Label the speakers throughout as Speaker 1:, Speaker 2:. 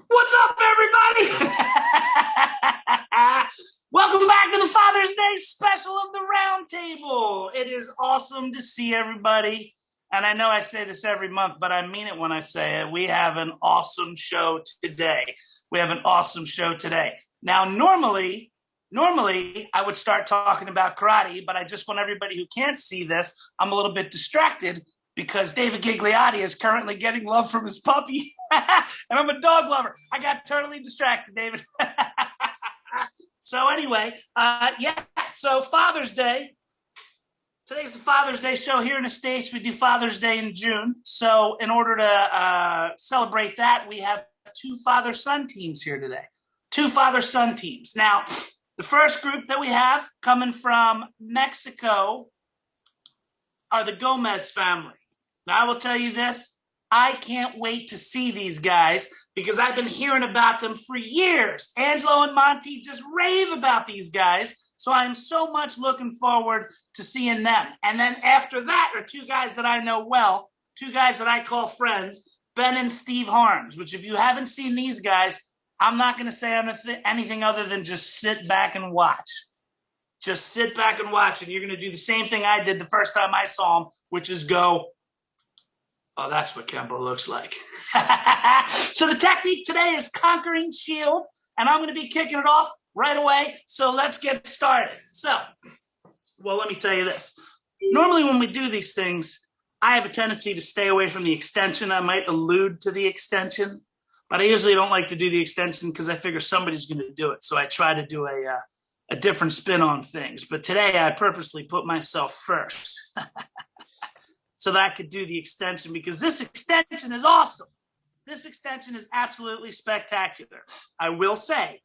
Speaker 1: What's up, everybody? Welcome back to the Father's Day special of the Roundtable. It is awesome to see everybody. And I know I say this every month, but I mean it when I say it. We have an awesome show today. Now, normally, I would start talking about karate, but I just want everybody who can't see this, I'm a little bit distracted because David Gigliotti is currently getting love from his puppy. And I'm a dog lover. I got totally distracted, David. So anyway, so Father's Day. Today's the Father's Day show here in the States. We do Father's Day in June. So in order to celebrate that, we have two father-son teams here today. Two father-son teams. Now, the first group that we have coming from Mexico are the Gomez family. Now, I will tell you this. I can't wait to see these guys because I've been hearing about them for years. Angelo and Monty just rave about these guys. So I'm so much looking forward to seeing them. And then after that are two guys that I know well, two guys that I call friends, Ben and Steve Harms, which if you haven't seen these guys, I'm not going to say anything other than just sit back and watch. Just sit back and watch, and you're going to do the same thing I did the first time I saw them, which is go, oh, that's what Kenpo looks like. So the technique today is conquering shield, and I'm going to be kicking it off right away. So let's get started. So, well, let me tell you this. Normally when we do these things, I have a tendency to stay away from the extension. I might allude to the extension, but I usually don't like to do the extension because I figure somebody's going to do it. So I try to do a different spin on things. But today I purposely put myself first. So that I could do the extension because this extension is awesome. This extension is absolutely spectacular. I will say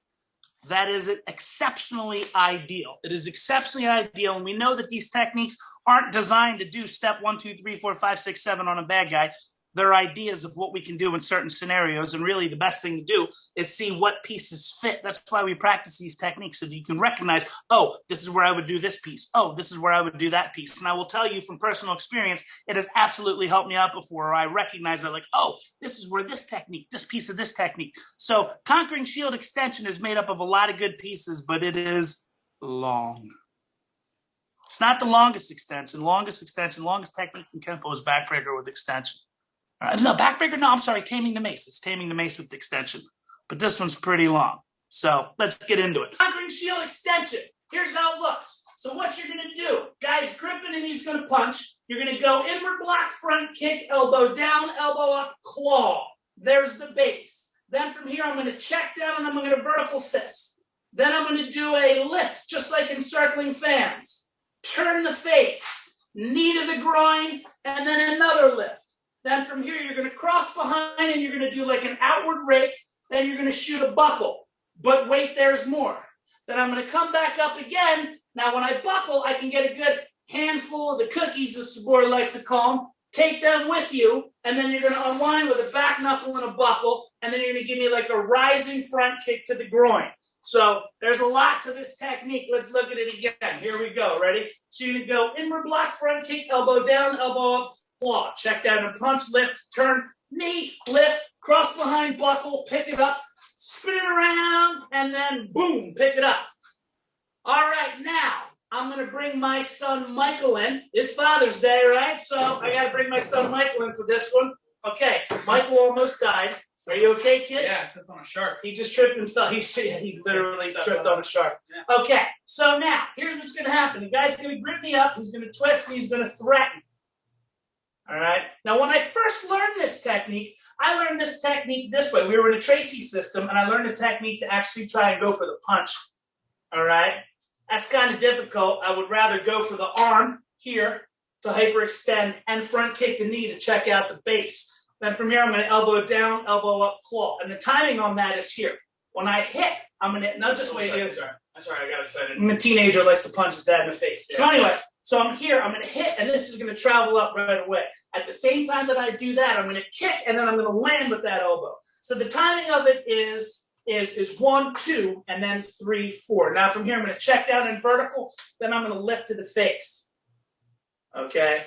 Speaker 1: that is exceptionally ideal. It is exceptionally ideal, and we know that these techniques aren't designed to do step 1, 2, 3, 4, 5, 6, 7 on a bad guy. They're ideas of what we can do in certain scenarios, and really the best thing to do is see what pieces fit. That's why we practice these techniques so that you can recognize, oh, this is where I would do this piece. Oh, this is where I would do that piece. And I will tell you from personal experience, it has absolutely helped me out before. I recognize like, oh, this is where this technique, this piece of this technique. So conquering shield extension is made up of a lot of good pieces, but it is long. It's not the longest extension. Longest technique in Kenpo is backbreaker with extension. No, backbreaker, no, I'm sorry, taming the mace. It's taming the mace with the extension. But this one's pretty long. So let's get into it. Conquering shield extension. Here's how it looks. So what you're going to do, guy's gripping and he's going to punch. You're going to go inward block, front kick, elbow down, elbow up, claw. There's the base. Then from here, I'm going to check down and I'm going to vertical fist. Then I'm going to do a lift, just like encircling fans. Turn the face, knee to the groin, and then another lift. Then from here, you're going to cross behind and you're going to do like an outward rake. Then you're going to shoot a buckle. But wait, there's more. Then I'm going to come back up again. Now, when I buckle, I can get a good handful of the cookies, as Sabor likes to call them. Take them with you. And then you're going to unwind with a back knuckle and a buckle. And then you're going to give me like a rising front kick to the groin. So there's a lot to this technique. Let's look at it again. Here we go. Ready? So you go inward block, front kick, elbow down, elbow up, claw. Check down and punch, lift, turn, knee, lift, cross behind, buckle, pick it up, spin it around, and then boom, pick it up. All right, now I'm going to bring my son Michael in. It's Father's Day, right? So I got to bring my son Michael in for this one. Okay, Michael almost died. Are you okay, kid?
Speaker 2: Yeah, stepped on a shark.
Speaker 1: He just tripped himself. He literally tripped on a shark. Yeah. Okay, so now, here's what's going to happen. The guy's going to grip me up. He's going to twist. He's going to threaten. All right? Now, when I first learned this technique, I learned this technique this way. We were in a Tracy system, and I learned a technique to actually try and go for the punch. All right? That's kind of difficult. I would rather go for the arm here to hyperextend and front kick the knee to check out the base. Then from here, I'm going to elbow down, elbow up, claw. And the timing on that is here. When I hit, I'm going to, not just wait here.
Speaker 2: I'm sorry, I got excited.
Speaker 1: I'm a teenager who likes to punch his dad in the face. Yeah. So anyway, so I'm here, I'm going to hit, and this is going to travel up right away. At the same time that I do that, I'm going to kick, and then I'm going to land with that elbow. So the timing of it is 1, 2, and then 3, 4. Now from here, I'm going to check down in vertical, then I'm going to lift to the face. Okay?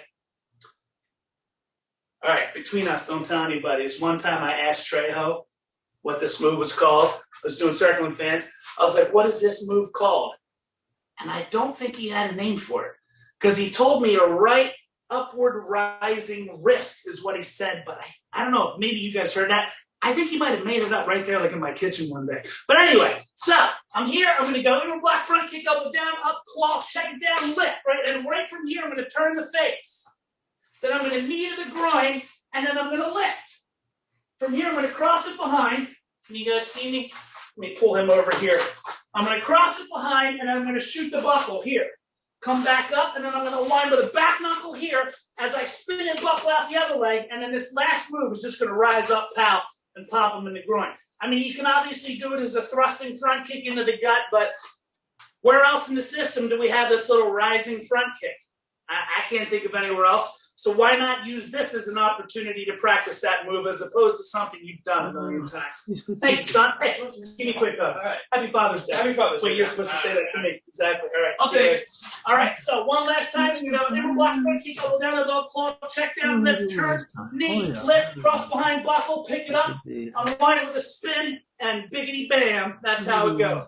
Speaker 1: All right, between us, don't tell anybody. It's one time I asked Trejo what this move was called. I was doing circling fans. I was like, what is this move called? And I don't think he had a name for it because he told me a right upward rising wrist is what he said. But I don't know. Maybe you guys heard that. I think he might have made it up right there, like in my kitchen one day. But anyway, so I'm here. I'm going to go into a block front kick, up, down, up, claw, check it down, lift, right? And right from here, I'm going to turn the face. Then I'm going to knee to the groin, and then I'm going to lift. From here, I'm going to cross it behind. Can you guys see me? Let me pull him over here. I'm going to cross it behind, and I'm going to shoot the buckle here. Come back up, and then I'm going to line with a back knuckle here as I spin and buckle out the other leg. And then this last move is just going to rise up, pal, and pop him in the groin. I mean, you can obviously do it as a thrusting front kick into the gut, but where else in the system do we have this little rising front kick? I can't think of anywhere else. So why not use this as an opportunity to practice that move as opposed to something you've done a million times? Thank you, son. Hey, give me a quick hug. All right. Happy Father's Day.
Speaker 2: Happy Father's Day.
Speaker 1: Wait, you're supposed to say that to me. Exactly. All right. I'll take it. All right. So one last time. You know, inner block front kick, go down the low claw, check down, lift, turn, knee, lift, cross behind, buckle, pick it up, unwind it with a spin, and biggity bam. That's how it goes.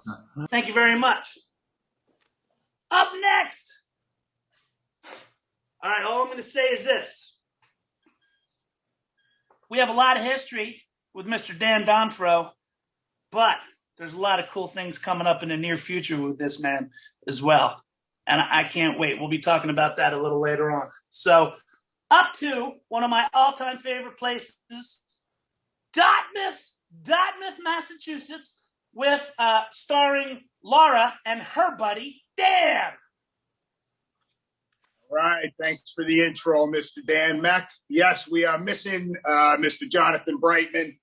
Speaker 1: Thank you very much. Up next. All right, all I'm going to say is this. We have a lot of history with Mr. Dan Donfro, but there's a lot of cool things coming up in the near future with this man as well. And I can't wait. We'll be talking about that a little later on. So up to one of my all-time favorite places, Dartmouth, Massachusetts, with starring Laura and her buddy, Dan.
Speaker 3: Right. Thanks for the intro, Mr. Dan Meck. Yes, we are missing Mr. Jonathan Brightman,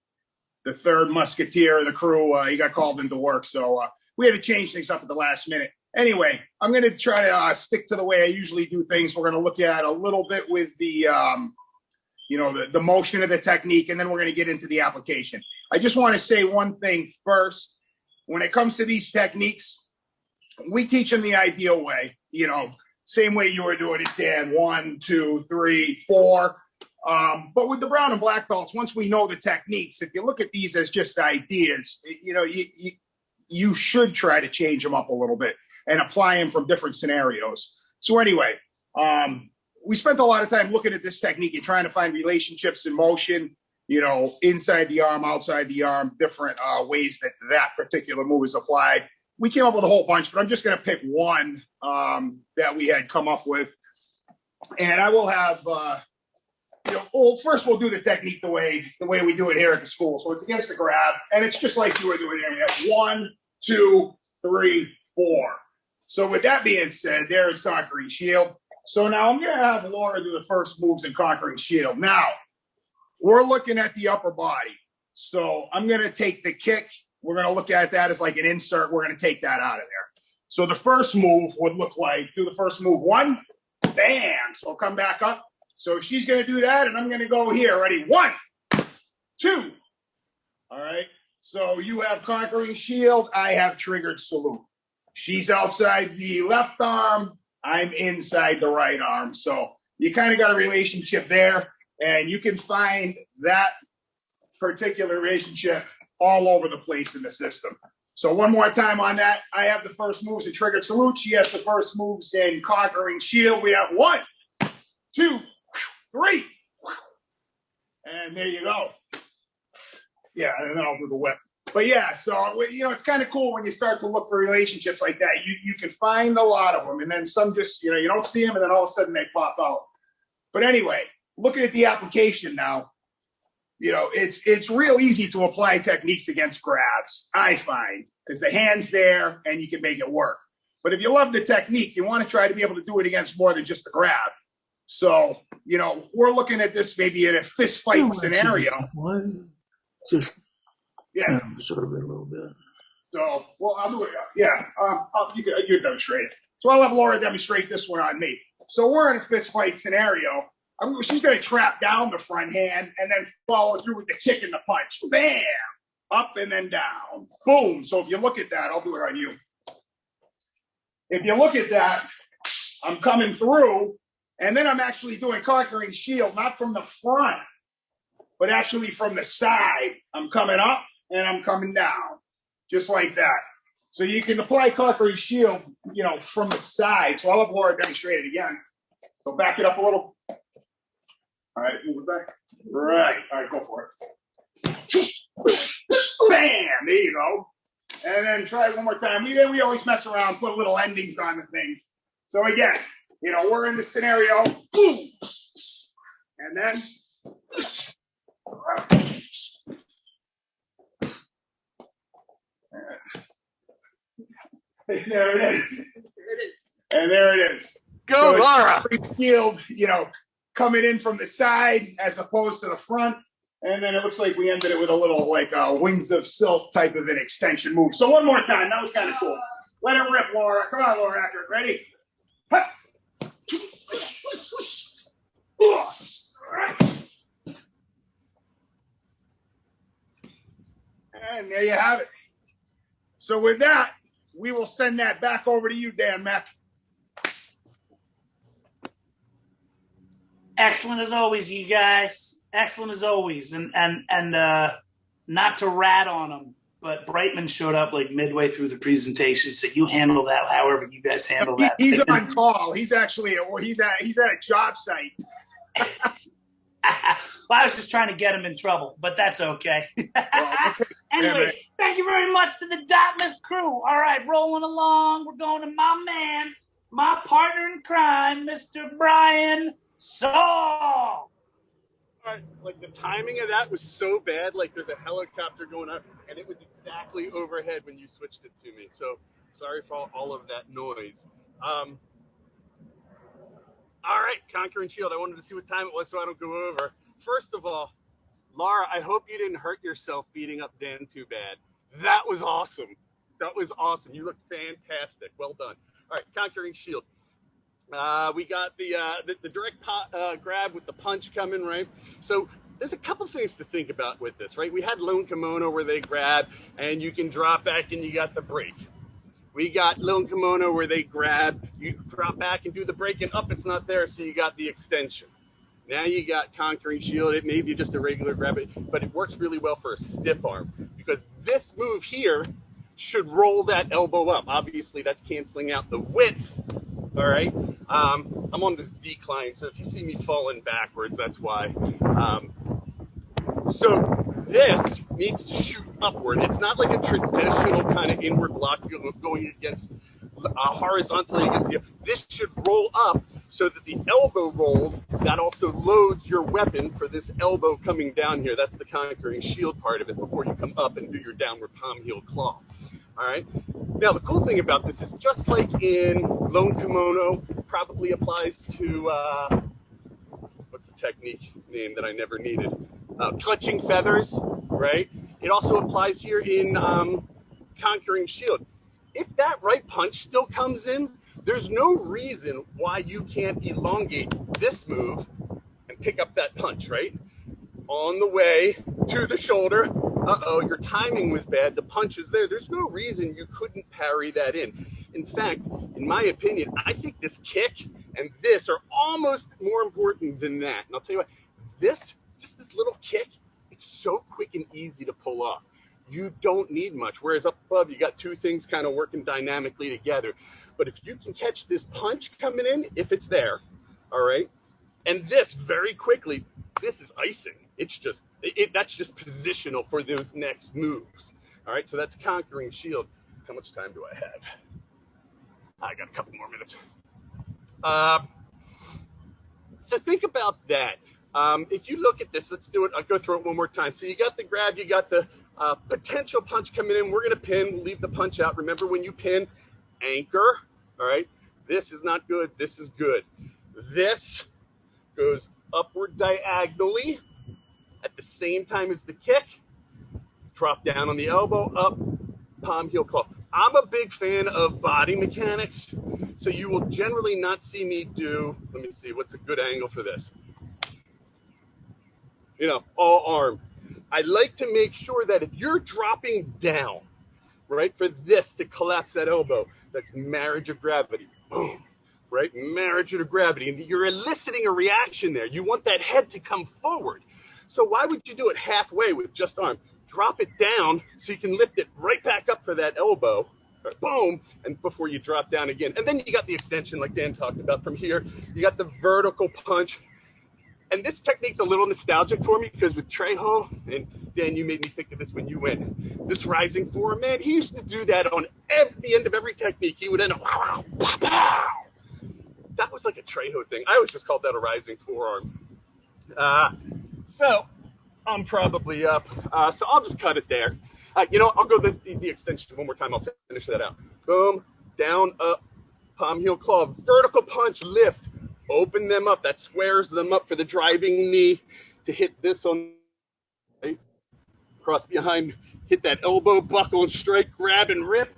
Speaker 3: the third musketeer of the crew. He got called into work, so we had to change things up at the last minute. Anyway, I'm going to try to stick to the way I usually do things. We're going to look at a little bit with the, the motion of the technique, and then we're going to get into the application. I just want to say one thing first. When it comes to these techniques, we teach them the ideal way, same way you were doing it, Dan, 1, 2, 3, 4. But with the brown and black belts, once we know the techniques, if you look at these as just ideas, you should try to change them up a little bit and apply them from different scenarios. So anyway, we spent a lot of time looking at this technique and trying to find relationships in motion, inside the arm, outside the arm, different ways that particular move is applied. We came up with a whole bunch, but I'm just going to pick one that we had come up with. And I will have, first we'll do the technique the way we do it here at the school. So it's against the grab, and it's just like you were doing here. We have 1, 2, 3, 4. So with that being said, there is Conquering Shield. So now I'm going to have Laura do the first moves in Conquering Shield. Now, we're looking at the upper body. So I'm going to take the kick. We're going to look at that as like an insert. We're going to take that out of there. So the first move would look like, do the first move, 1, bam. So come back up. So she's going to do that, and I'm going to go here. Ready? 1, 2. All right. So you have Conquering Shield. I have Triggered Salute. She's outside the left arm. I'm inside the right arm. So you kind of got a relationship there, and you can find that particular relationship all over the place in the system. So one more time on that. I have the first moves in Triggered Salute. She has the first moves in Conquering Shield. We have 1, 2, 3. And there you go. Yeah, and then I'll do the whip. But yeah, so, it's kind of cool when you start to look for relationships like that. You can find a lot of them, and then some just, you don't see them, and then all of a sudden they pop out. But anyway, looking at the application now, it's real easy to apply techniques against grabs, I find, because the hand's there and you can make it work. But if you love the technique, you want to try to be able to do it against more than just the grab. So, we're looking at this maybe in a fist fight scenario.
Speaker 4: Just
Speaker 3: yeah,
Speaker 4: absorb it a little bit.
Speaker 3: So, well, I'll do it. Yeah, you demonstrate it. So I'll have Laura demonstrate this one on me. So we're in a fist fight scenario. She's going to trap down the front hand and then follow through with the kick and the punch. Bam! Up and then down. Boom. So if you look at that, I'll do it on you. If you look at that, I'm coming through, and then I'm actually doing Conquering Shield, not from the front, but actually from the side. I'm coming up, and I'm coming down, just like that. So you can apply Conquering Shield, from the side. So I'll have Laura demonstrate it again. So back it up a little. All right, move it back. Right. All right, go for it. Bam! There you go. And then try it one more time. We always mess around, put little endings on the things. So again, we're in the scenario. Boom! And then. There it is. And there it is.
Speaker 5: Go,
Speaker 3: so
Speaker 5: Laura!
Speaker 3: Shield, coming in from the side as opposed to the front. And then it looks like we ended it with a little wings of silk type of an extension move. So one more time. That was kind of cool. Let it rip, Laura. Come on, Laura. After it. Ready? And there you have it. So with that, we will send that back over to you, Dan Meck.
Speaker 1: Excellent as always, you guys. Excellent as always. And not to rat on them, but Brightman showed up like midway through the presentation, so you handle that however you guys handle that.
Speaker 3: He's on call. He's actually he's at a job site.
Speaker 1: Well, I was just trying to get him in trouble, but that's okay. Anyway, thank you very much to the Dartmouth crew. All right, rolling along. We're going to my man, my partner in crime, Mr. Brian Saul.
Speaker 5: Like the timing of that was so bad. Like there's a helicopter going up, and it was exactly overhead when you switched it to me. So sorry for all of that noise. All right, Conquering Shield. I wanted to see what time it was so I don't go over. First of all, Laura, I hope you didn't hurt yourself beating up Dan too bad. That was awesome. That was awesome. You looked fantastic. Well done. All right, Conquering Shield. We got the direct grab with the punch coming, right? So there's a couple things to think about with this, right? We had Lone Kimono where they grab and you can drop back and you got the break. We got Lone Kimono where they grab, you drop back and do the break, and up it's not there, so you got the extension. Now you got Conquering Shield. It may be just a regular grab, but it works really well for a stiff arm because this move here should roll that elbow up. Obviously, that's canceling out the width. All right. I'm on this decline, so if you see me falling backwards, that's why. So this needs to shoot upward. It's not like a traditional kind of inward block going against horizontally against the. This should roll up so that the elbow rolls. That also loads your weapon for this elbow coming down here. That's the Conquering Shield part of it before you come up and do your downward palm heel claw. All right. Now, the cool thing about this is just like in Lone Kimono, probably applies to, what's the technique name that I never needed? Clutching Feathers, right? It also applies here in Conquering Shield. If that right punch still comes in, there's no reason why you can't elongate this move and pick up that punch, right? On the way to the shoulder. Uh-oh, your timing was bad. The punch is there. There's no reason you couldn't parry that in. In fact, in my opinion, I think this kick and this are almost more important than that. And I'll tell you what, this little kick, it's so quick and easy to pull off. You don't need much. Whereas up above, you got two things kind of working dynamically together. But if you can catch this punch coming in, if it's there, all right, and this very quickly, this is icing. It's just, that's just positional for those next moves. All right, so that's Conquering Shield. How much time do I have? I got a couple more minutes. So think about that. If you look at this, let's do it. I'll go through it one more time. So you got the grab, you got the potential punch coming in. We're going to pin, we'll leave the punch out. Remember when you pin, anchor, all right? This is not good. This is good. This goes upward diagonally at the same time as the kick. Drop down on the elbow, up, palm, heel, claw. I'm a big fan of body mechanics, so you will generally not see me do, let me see, what's a good angle for this? You know, all arm. I like to make sure that if you're dropping down, right, for this to collapse that elbow, that's marriage of gravity. Boom. Right? Marriage of gravity. And you're eliciting a reaction there. You want that head to come forward. So why would you do it halfway with just arm? drop it down so you can lift it right back up for that elbow. Boom, and before you drop down again. And then you got the extension like Dan talked about from here. You got the vertical punch. And this technique's a little nostalgic for me because with Trejo, and Dan, you made me think of this when you went, this rising forearm, man, he used to do that on the end of every technique. He would end up, wow, wow, wow. That was like a Trejo thing. I always just called that a rising forearm. So I'm probably up. So I'll just cut it there. I'll go the extension one more time. I'll finish that out. Boom, down, up, palm, heel, claw, vertical punch, lift. Open them up. That squares them up for the driving knee to hit this on. Right? Cross behind, hit that elbow, buckle and strike, grab and rip.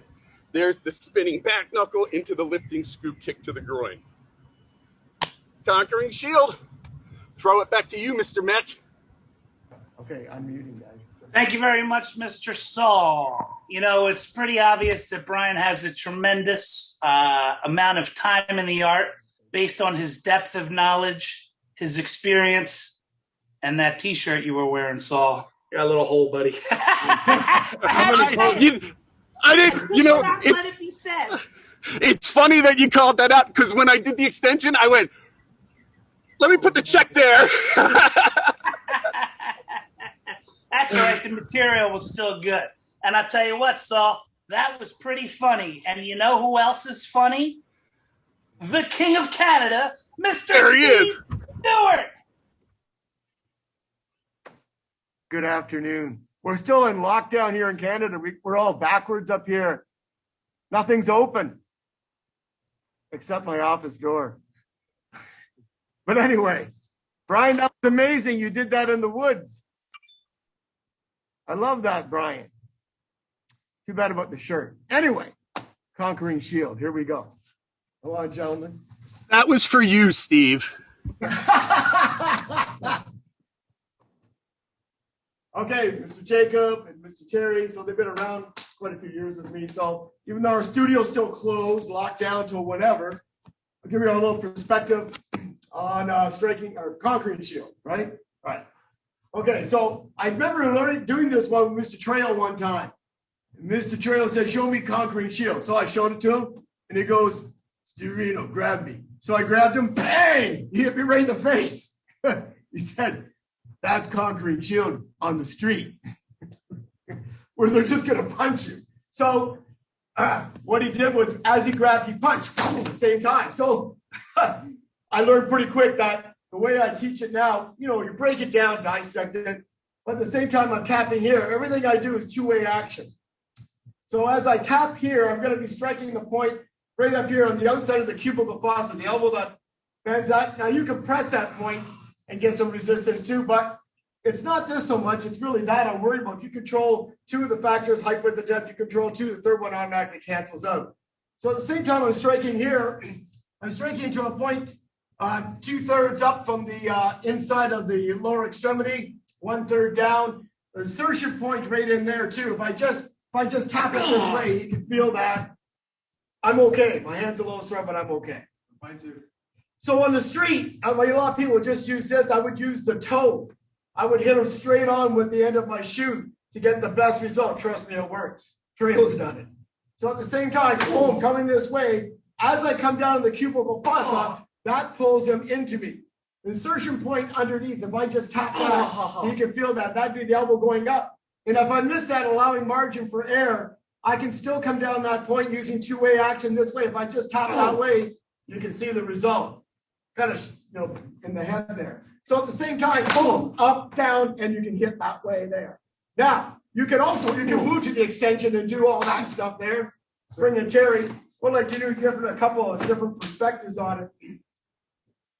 Speaker 5: There's the spinning back knuckle into the lifting scoop kick to the groin. Conquering shield. Throw it back to you, Mr. Meck.
Speaker 6: Okay, I'm muting, guys.
Speaker 1: Thank you very much, Mr. Saul. It's pretty obvious that Brian has a tremendous amount of time in the art based on his depth of knowledge, his experience, and that T-shirt you were wearing, Saul. You got a little hole, buddy.
Speaker 5: I didn't,
Speaker 1: Let it be said.
Speaker 5: It's funny that you called that out because when I did the extension, I went, let me put the check there.
Speaker 1: That's all right. The material was still good. And I'll tell you what, Saul, that was pretty funny. And you know who else is funny? The King of Canada, Mr. Steve Stewart.
Speaker 6: Good afternoon. We're still in lockdown here in Canada. We're all backwards up here. Nothing's open except my office door. But anyway, Brian, that was amazing. You did that in the woods. I love that, Brian. Too bad about the shirt. Anyway, Conquering Shield. Here we go. Go on, gentlemen.
Speaker 5: That was for you, Steve.
Speaker 6: Okay, Mr. Jacob and Mr. Terry, so they've been around quite a few years with me. So even though our studio's still closed, locked down till whenever, I'll give you a little perspective on striking or Conquering Shield, right? Right. Okay, so I remember learning doing this one with Mr. Trail one time. And Mr. Trail said, show me Conquering Shield. So I showed it to him, and he goes, Steverino, grab me. So I grabbed him, bang! He hit me right in the face. He said, that's Conquering Shield on the street, where they're just going to punch you. So what he did was, as he grabbed, he punched at the same time. So I learned pretty quick that the way I teach it now, you break it down, dissect it, but at the same time I'm tapping here. Everything I do is two-way action. So as I tap here, I'm going to be striking the point right up here on the outside of the cubital fossa, the elbow that bends out. Now you can press that point and get some resistance too, but it's not this so much. It's really that I'm worried about. If you control two of the factors, height, width, and depth, you control two, the third one automatically cancels out. So at the same time I'm striking here, I'm striking to a point 2/3 up from the inside of the lower extremity, 1/3 down. The insertion point right in there too. If I just tap it this way, you can feel that I'm okay. My hand's a little sore, but I'm okay. Mine too. So on the street, a lot of people just use this. I would use the toe. I would hit them straight on with the end of my shoe to get the best result. Trust me, it works. Trail's done it. So at the same time, boom, coming this way, as I come down the cubital fossa, that pulls him into me. The insertion point underneath, if I just tap that, you can feel that. That'd be the elbow going up. And if I miss that, allowing margin for air, I can still come down that point using two-way action this way. If I just tap that way, you can see the result. Kind of, in the head there. So at the same time, boom, up, down, and you can hit that way there. Now, you can move to the extension and do all that stuff there. Bring in Terry. We'd like to do a couple of different perspectives on it.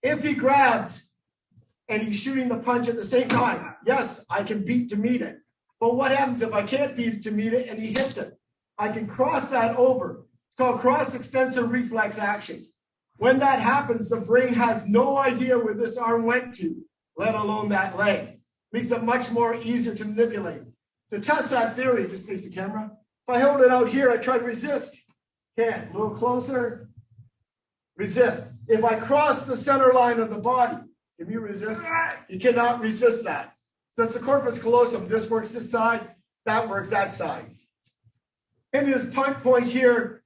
Speaker 6: If he grabs and he's shooting the punch at the same time, yes, I can beat to meet it. But what happens if I can't beat to meet it and he hits it? I can cross that over. It's called cross-extensor reflex action. When that happens, the brain has no idea where this arm went to, let alone that leg. Makes it much more easier to manipulate. To test that theory, just face the camera. If I hold it out here, I try to resist. Can't. A little closer. Resist. If I cross the center line of the body, can you resist? You cannot resist that. So that's the corpus callosum. This works this side. that works that side. And this punch point here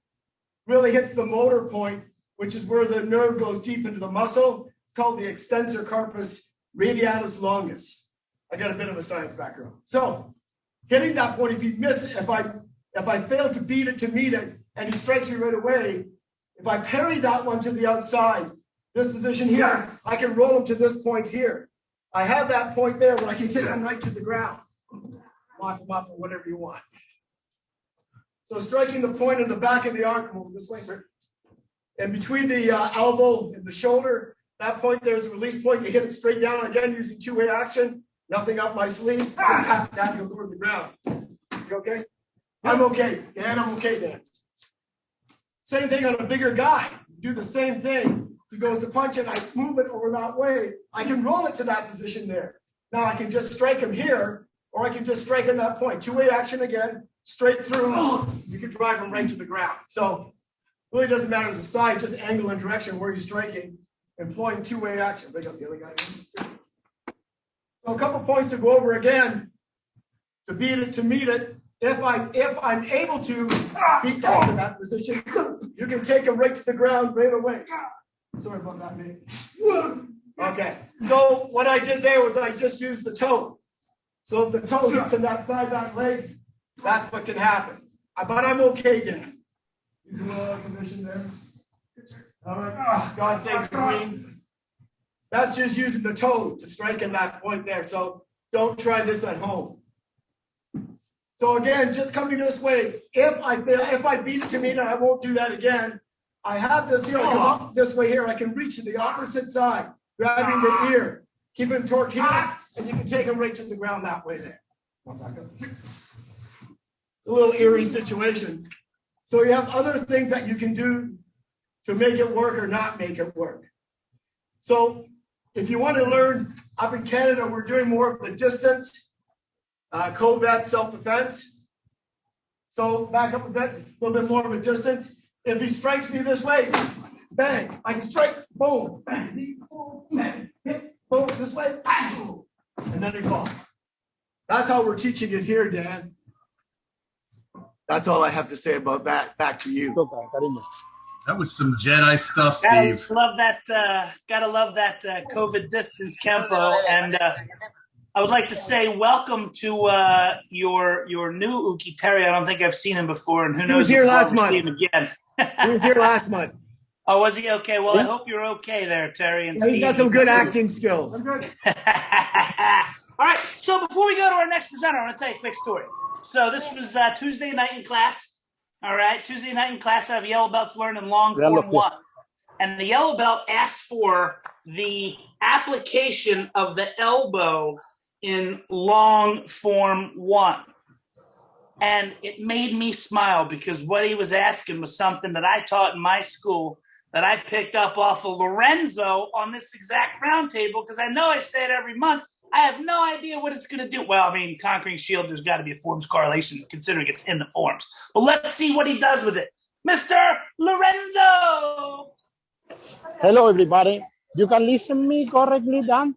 Speaker 6: really hits the motor point, which is where the nerve goes deep into the muscle. It's called the extensor carpus radialis longus. I got a bit of a science background. So hitting that point, if you miss it, if I fail to beat it to meet it, and he strikes me right away, if I parry that one to the outside, this position here, I can roll him to this point here. I have that point there where I can take him right to the ground. Lock him up or whatever you want. So striking the point in the back of the arm, come over this way, sir. And between the elbow and the shoulder, that point there's a release point. You hit it straight down again using two-way action. Nothing up my sleeve. Just tap that, you'll go to the ground. You okay? I'm okay. Dan, I'm okay, Dan. Same thing on a bigger guy. Do the same thing. He goes to punch it, I move it over that way. I can roll it to that position there. Now I can just strike him here, or I can just strike in that point. Two-way action again, straight through. You can drive him right to the ground. So really doesn't matter the side, just angle and direction where you're striking, employing two-way action. Bring up the other guy. So a couple points to go over again. To beat it, to meet it. If I'm able to beat that to that position, you can take him right to the ground right away. Sorry about that, mate. Okay. So what I did there was I just used the toe. So if the toe hits in that side, that leg, that's what can happen. But I'm okay, Dan. Use a little commission there. All right. God save the queen. That's just using the toe to strike in that point there. So don't try this at home. So again, just coming this way. If I beat it to me, and I won't do that again. I have this here. I come up this way here. I can reach to the opposite side, grabbing the ear, keep him torqued here, and you can take him right to the ground that way there. It's a little eerie situation. So you have other things that you can do to make it work or not make it work. So if you want to learn, up in Canada, we're doing more of the distance, combat self-defense. So back up a bit, a little bit more of a distance. If he strikes me this way, bang, I can strike, boom, bang, boom, bang, hit, boom, this way, bang, and then he falls. That's how we're teaching it here, Dan. That's all I have to say about that. Back to you.
Speaker 2: That was some Jedi stuff,
Speaker 1: Gotta
Speaker 2: Steve.
Speaker 1: love that COVID distance, Kenpo. And I would like to say welcome to your new Uki Terry. I don't think I've seen him before, and who knows?
Speaker 6: He was here
Speaker 1: if
Speaker 6: last
Speaker 1: we'll
Speaker 6: month.
Speaker 1: see him again.
Speaker 6: He was here last month.
Speaker 1: Oh, was he okay? Well, I hope you're okay there, Terry and Steve.
Speaker 6: He's got some good acting skills.
Speaker 1: All right. So before we go to our next presenter, I want to tell you a quick story. So this was Tuesday night in class. All right. Tuesday night in class, I have yellow belts learning long form 1. And the yellow belt asked for the application of the elbow in long form 1. And it made me smile because what he was asking was something that I taught in my school that I picked up off of Lorenzo on this exact roundtable, because I know I say it every month. I have no idea what it's going to do. Well, I mean, Conquering Shield, there's got to be a forms correlation considering it's in the forms. But let's see what he does with it. Mr. Lorenzo!
Speaker 7: Hello, everybody. You can listen me correctly, Dan?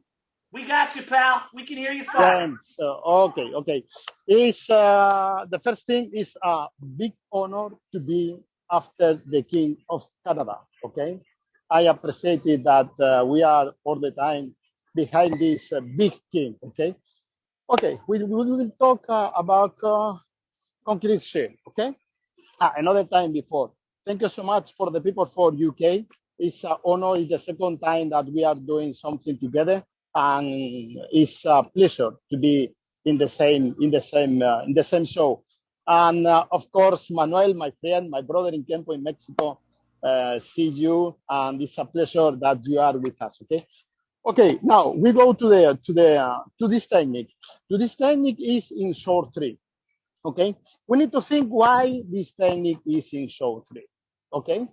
Speaker 1: We got you, pal. We can hear you fine.
Speaker 7: Thanks. Okay. It's the first thing is a big honor to be after the King of Canada. Okay, I appreciated that we are all the time behind this big king. Okay, we will talk about Conquering Shield. Okay, another time before. Thank you so much for the people for UK. It's an honor. It's the second time that we are doing something together. And it's a pleasure to be in the same show. And of course, Manuel, my friend, my brother in Kenpo in Mexico, see you, and it's a pleasure that you are with us. Okay. Now we go to this technique. This technique is in short 3. Okay, we need to think why this technique is in short 3. Okay.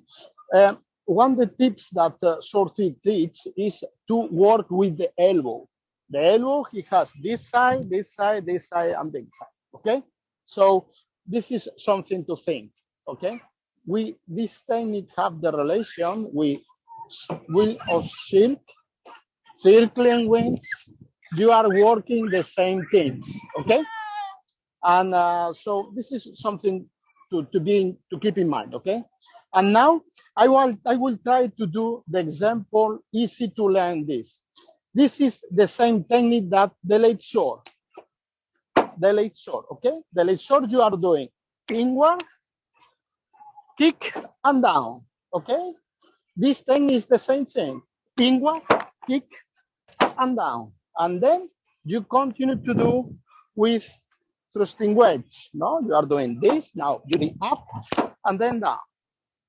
Speaker 7: One of the tips that short 3 teach is to work with the elbow. The elbow, he has this side, and this side. Okay, so this is something to think. Okay, this technique have the relation with wheel of silk, circling wings. You are working the same things. Okay, And so this is something to keep in mind, okay? And now I will try to do the example easy to learn this. This is the same technique that the late short, okay? The late short you are doing inward, kick and down, okay? This technique is the same thing, inward, kick and down. And then you continue to do with thrusting wedge, no? You are doing this, now doing up and then down,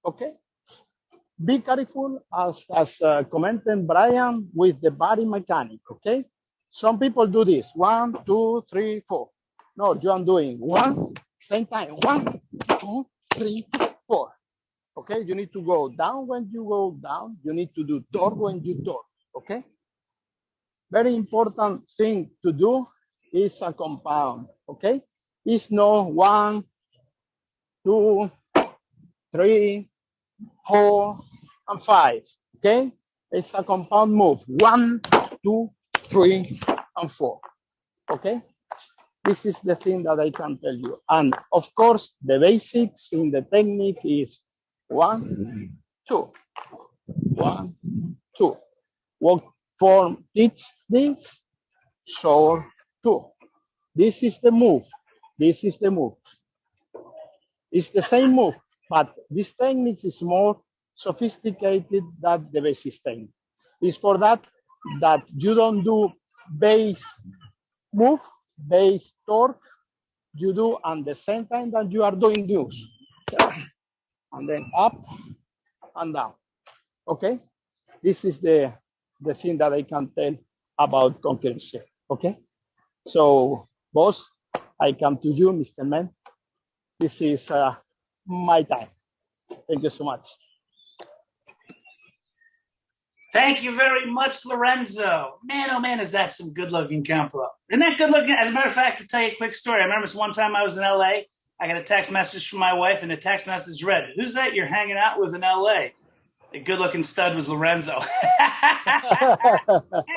Speaker 7: okay? Be careful, as commented Brian, with the body mechanic, okay? Some people do this, 1, 2, 3, 4. No, you are doing 1, same time, 1, 2, 3, 4. Okay, you need to go down when you go down. You need to do torque when you torque, okay? Very important thing to do is a compound, okay? It's no 1, 2, 3, 4, and 5, okay? It's a compound move, 1, 2, 3, and 4, okay? This is the thing that I can tell you. And of course, the basics in the technique is 1, 2, 1, 2. What form teach this? Short 2. This is the move. This is the move. It's the same move, but this technique is more sophisticated than the basic technique. It's for that you don't do base move, base torque, you do at the same time that you are doing use. And then up and down. Okay? This is the thing that I can tell about concurrency. Okay? So, boss, I come to you, Mr. Man. This is my time. Thank you so much.
Speaker 1: Thank you very much, Lorenzo. Man, oh man, is that some good-looking Kenpo. Isn't that good-looking? As a matter of fact, to tell you a quick story, I remember this one time I was in L.A., I got a text message from my wife, and the text message read, "Who's that you're hanging out with in L.A.?" The good-looking stud was Lorenzo.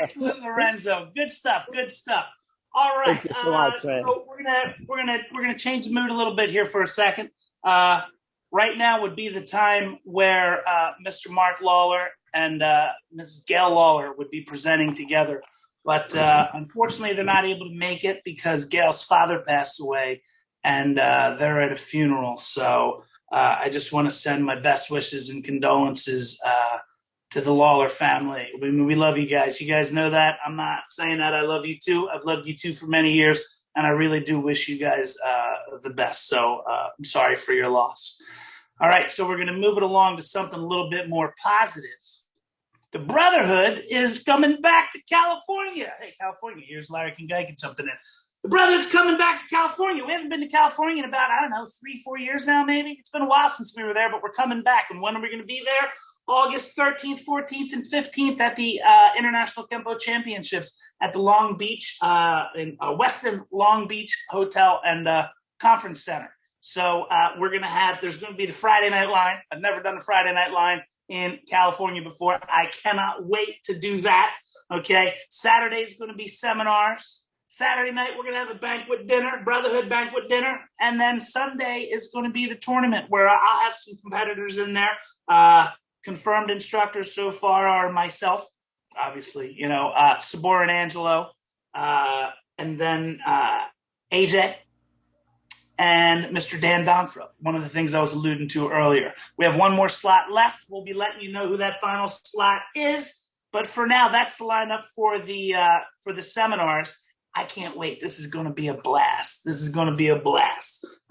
Speaker 1: Excellent, Lorenzo. Good stuff. Good stuff. All right.
Speaker 7: Thank you so much,
Speaker 1: so we're gonna change the mood a little bit here for a second. Right now would be the time where Mr. Mark Lawler and Mrs. Gail Lawler would be presenting together, but unfortunately they're not able to make it because Gail's father passed away, and they're at a funeral. So I just want to send my best wishes and condolences to the Lawler family. I mean, we love you guys. You guys know that. I'm not saying that I love you too. I've loved you too for many years, and I really do wish you guys the best. So I'm sorry for your loss. All right, so we're going to move it along to something a little bit more positive. The Brotherhood is coming back to California. Hey, California, here's Larry Kingaiken jumping in. The Brotherhood's coming back to California. We haven't been to California in about, 3-4 years now, maybe. It's been a while since we were there, but we're coming back. And when are we going to be there? August 13th, 14th, and 15th at the International Kenpo Championships at the Long Beach, in Westin Long Beach Hotel and Conference Center. So there's going to be the Friday night line. I've never done a Friday night line in California before. I cannot wait to do that. Okay. Saturday is going to be seminars. Saturday night, we're going to have a banquet dinner, Brotherhood banquet dinner. And then Sunday is going to be the tournament where I'll have some competitors in there. Confirmed instructors so far are myself, obviously, Sabor and Angelo, and then AJ. And Mr. Dan Donfro, one of the things I was alluding to earlier. We have one more slot left. We'll be letting you know who that final slot is. But for now, that's the lineup for the seminars. I can't wait. This is going to be a blast.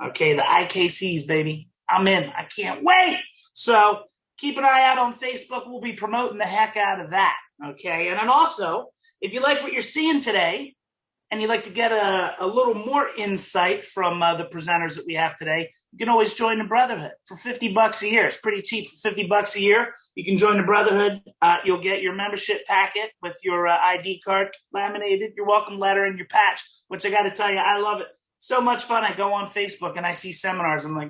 Speaker 1: Okay, the IKCs, baby. I'm in. I can't wait. So keep an eye out on Facebook. We'll be promoting the heck out of that. Okay, and then also, if you like what you're seeing today, and you'd like to get a little more insight from the presenters that we have today, you can always join the Brotherhood for $50 a year. It's pretty cheap for $50 a year. You can join the Brotherhood. You'll get your membership packet with your ID card laminated, your welcome letter, and your patch, which I got to tell you, I love it. So much fun. I go on Facebook and I see seminars. I'm like,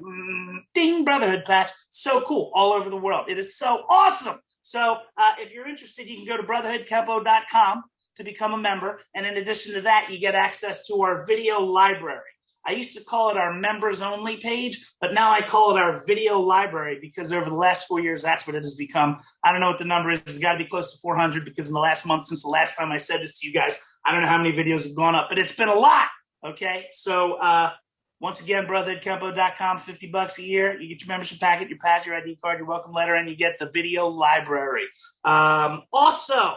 Speaker 1: ding, Brotherhood patch. So cool all over the world. It is so awesome. So if you're interested, you can go to brotherhoodkenpo.com to become a member. And in addition to that, you get access to our video library. I used to call it our members only page, but now I call it our video library because over the last 4 years, that's what it has become. I don't know what the number is. It's got to be close to 400 because in the last month, since the last time I said this to you guys, I don't know how many videos have gone up, but it's been a lot. Okay. So, once again, brotherhoodkenpo.com, $50 a year. You get your membership packet, your patch, your ID card, your welcome letter, and you get the video library. Also,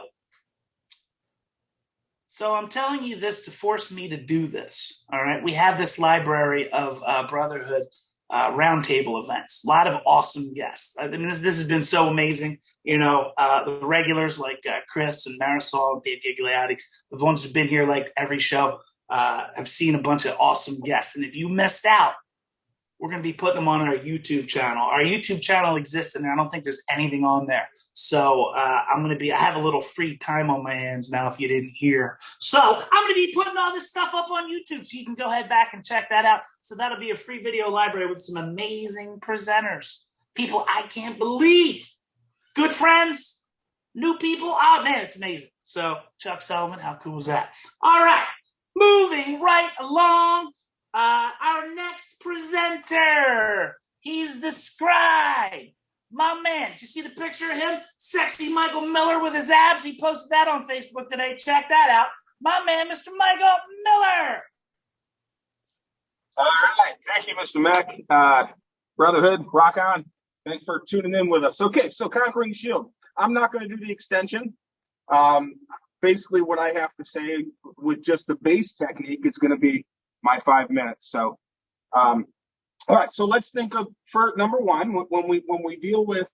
Speaker 1: so I'm telling you this to force me to do this. All right. We have this library of Brotherhood Roundtable events. A lot of awesome guests. I mean, this has been so amazing. You know, the regulars like Chris and Marisol and Dave Gigliotti, the ones who've been here like every show. I've seen a bunch of awesome guests. And if you missed out, we're going to be putting them on our YouTube channel. Our YouTube channel exists, and I don't think there's anything on there. So I have a little free time on my hands now if you didn't hear. So I'm going to be putting all this stuff up on YouTube, so you can go ahead back and check that out. So that'll be a free video library with some amazing presenters. People I can't believe. Good friends, new people. Oh, man, it's amazing. So Chuck Sullivan, how cool is that? All right. Moving right along, our next presenter, he's the scribe, my man. Did you see the picture of him? Sexy Michael Miller with his abs. He posted that on Facebook today. Check that out. My man, Mr. Michael Miller.
Speaker 8: All right. Thank you, Mr. Meck. Brotherhood, rock on. Thanks for tuning in with us. Okay, so Conquering Shield. I'm not going to do the extension. Basically, what I have to say with just the base technique is going to be my 5 minutes. So, all right. So let's think of for number one, when we deal with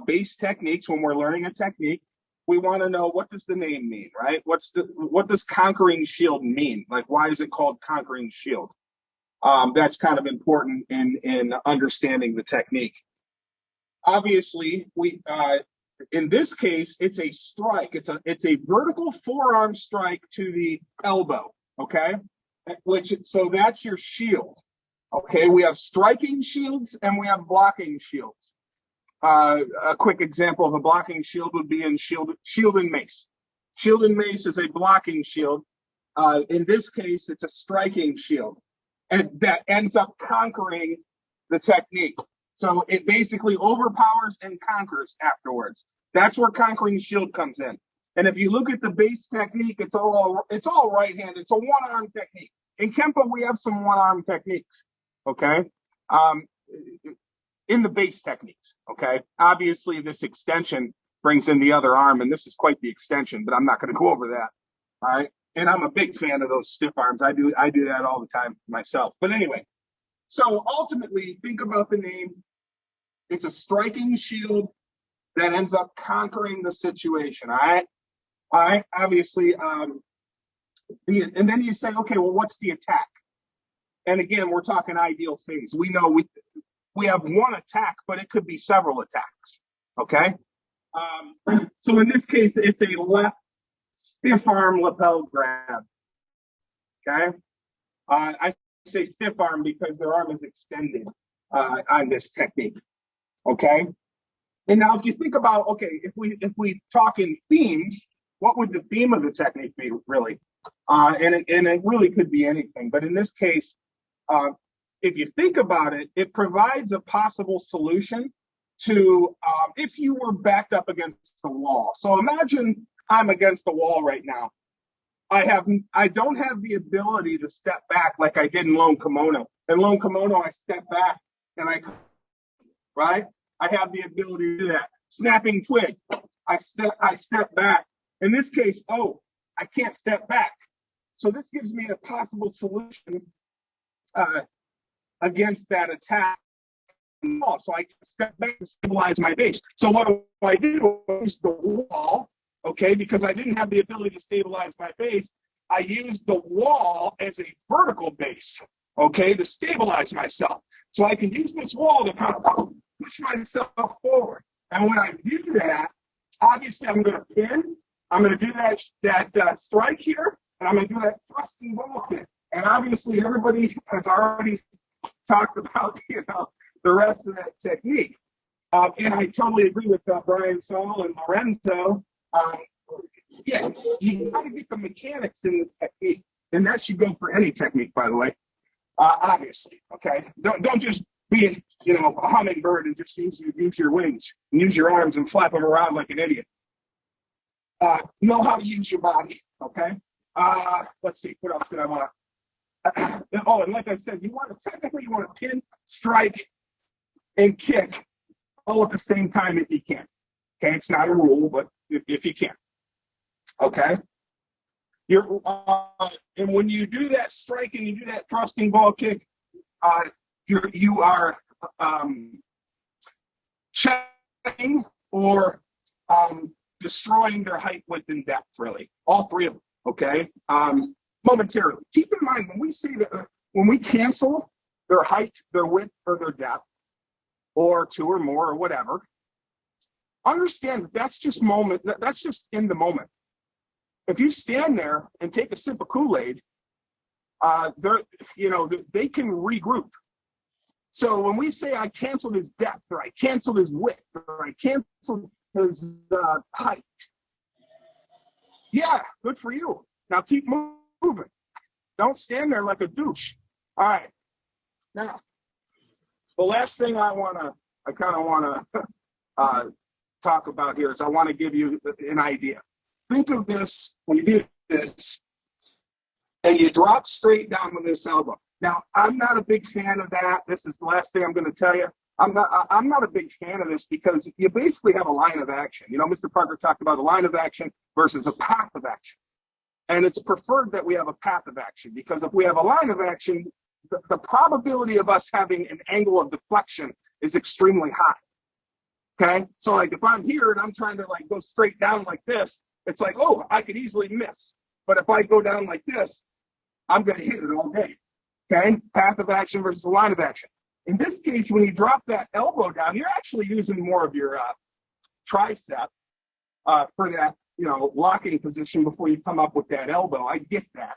Speaker 8: base techniques, when we're learning a technique, we want to know, what does the name mean, right? What does Conquering Shield mean? Like, why is it called Conquering Shield? That's kind of important in understanding the technique. Obviously, in this case, it's a strike. It's a vertical forearm strike to the elbow. Okay, so that's your shield. Okay, we have striking shields and we have blocking shields. A quick example of a blocking shield would be in shield and mace. Shield and mace is a blocking shield. In this case, it's a striking shield, and that ends up conquering the technique. So it basically overpowers and conquers afterwards. That's where Conquering Shield comes in. And if you look at the base technique, it's all right-handed. It's a one-arm technique. In Kenpo, we have some one-arm techniques, okay? In the base techniques, okay? Obviously, this extension brings in the other arm, and this is quite the extension, but I'm not going to go over that, all right? And I'm a big fan of those stiff arms. I do that all the time myself. But anyway, so ultimately, think about the name. It's a striking shield that ends up conquering the situation. All right. Obviously, and then you say, okay, well, what's the attack? And again, we're talking ideal things. We know we have one attack, but it could be several attacks. Okay. So in this case, it's a left stiff arm lapel grab. Okay. I say stiff arm because their arm is extended on this technique. Okay. And now if you think about, okay, if we talk in themes, what would the theme of the technique be really? And it really could be anything. But in this case, if you think about it, it provides a possible solution to if you were backed up against the wall. So imagine I'm against the wall right now. I don't have the ability to step back like I did in Lone Kimono. In Lone Kimono, I step back and right? I have the ability to do that. Snapping twig, I step back. In this case, I can't step back. So this gives me a possible solution against that attack. So I can step back to stabilize my base. So what do? I use the wall, okay, because I didn't have the ability to stabilize my base. I used the wall as a vertical base, okay, to stabilize myself. So I can use this wall to kind of push myself forward. And when I do that, obviously I'm going to pin. I'm going to do that strike here, and I'm going to do that thrust and ball pin. And obviously everybody has already talked about, the rest of that technique. And I totally agree with Brian Saul and Lorenzo. Yeah, you got to get the mechanics in the technique. And that should go for any technique, by the way. obviously. Okay, don't just be a hummingbird and just use your wings and use your arms and flap them around like an idiot. Know how to use your body. Okay. Let's see, what else did I want to? Oh, and like I said, you want to pin, strike, and kick all at the same time if you can. Okay, it's not a rule, but if you can. Okay. And when you do that strike and you do that thrusting ball kick, you are checking or destroying their height, width, and depth. Really, all three of them. Okay. Momentarily. Keep in mind when we cancel their height, their width, or their depth, or two or more, or whatever. Understand that's just moment. That's just in the moment. If you stand there and take a sip of Kool-Aid, they can regroup. So when we say I canceled his depth, or I canceled his width, or I canceled his height, yeah, good for you. Now keep moving. Don't stand there like a douche. All right. Now, the last thing I kind of want to talk about here is I want to give you an idea. Think of this when you do this, and you drop straight down with this elbow. Now, I'm not a big fan of that. This is the last thing I'm going to tell you. I'm not a big fan of this because you basically have a line of action. Mr. Parker talked about a line of action versus a path of action. And it's preferred that we have a path of action because if we have a line of action, the probability of us having an angle of deflection is extremely high. Okay? So like if I'm here and I'm trying to like go straight down like this, it's like, oh, I could easily miss. But if I go down like this, I'm going to hit it all day. Okay? Path of action versus a line of action. In this case, when you drop that elbow down, you're actually using more of your tricep for that, locking position before you come up with that elbow. I get that.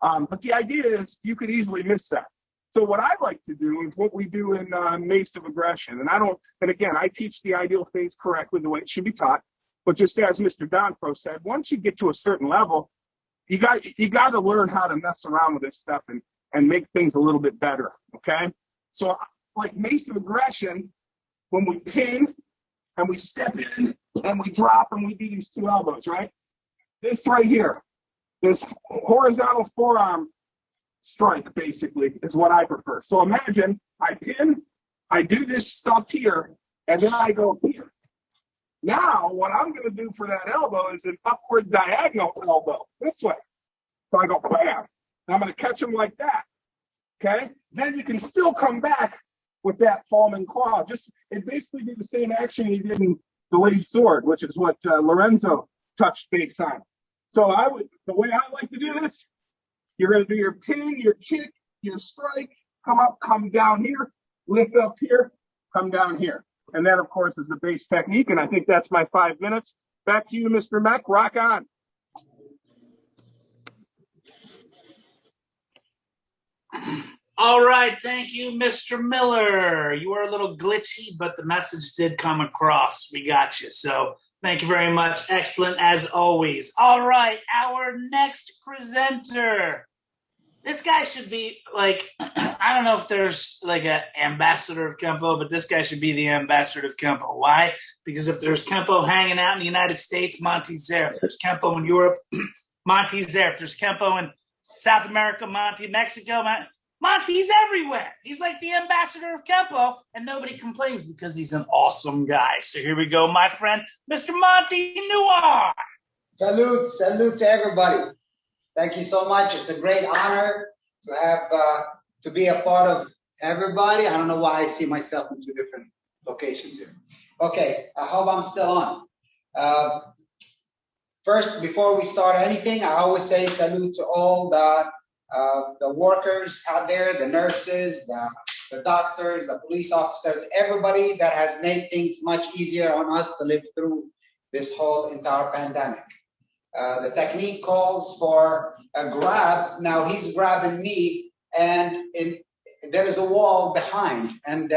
Speaker 8: But the idea is you could easily miss that. So what I like to do is what we do in Mace of Aggression. And again, I teach the ideal phase correctly the way it should be taught. But just as Mr. Donfro said, once you get to a certain level, you got to learn how to mess around with this stuff and make things a little bit better. Okay. So like Mace of Aggression, when we pin and we step in and we drop and we do these two elbows, right? This right here, this horizontal forearm strike basically is what I prefer. So imagine I pin, I do this stuff here, and then I go here. Now what I'm going to do for that elbow is an upward diagonal elbow this way. So I go bam, and I'm going to catch him like that. Okay, then you can still come back with that palm claw. It basically be the same action you did in delayed sword, which is what Lorenzo touched base on. So the way I like to do this, you're going to do your pin, your kick, your strike, come up, come down here, lift up here, come down here. And that, of course, is the base technique. And I think that's my 5 minutes. Back to you, Mr. Meck. Rock on.
Speaker 1: All right, thank you, Mr. Miller. You were a little glitchy, but the message did come across. We got you. So thank you very much. Excellent as always. All right, our next presenter. This guy should be like, I don't know if there's like an ambassador of Kenpo, but this guy should be the ambassador of Kenpo. Why? Because if there's Kenpo hanging out in the United States, Monty's there. If there's Kenpo in Europe, Monty's there. If there's Kenpo in South America, Mexico, Monty's everywhere. He's like the ambassador of Kenpo, and nobody complains because he's an awesome guy. So here we go, my friend, Mr. Monty Noir.
Speaker 9: Salute to everybody. Thank you so much. It's a great honor to have to be a part of everybody. I don't know why I see myself in two different locations here. Okay, I hope I'm still on. First, before we start anything, I always say salute to all the workers out there, the nurses, the doctors, the police officers, everybody that has made things much easier on us to live through this whole entire pandemic. The technique calls for a grab. Now he's grabbing me, and there is a wall behind, and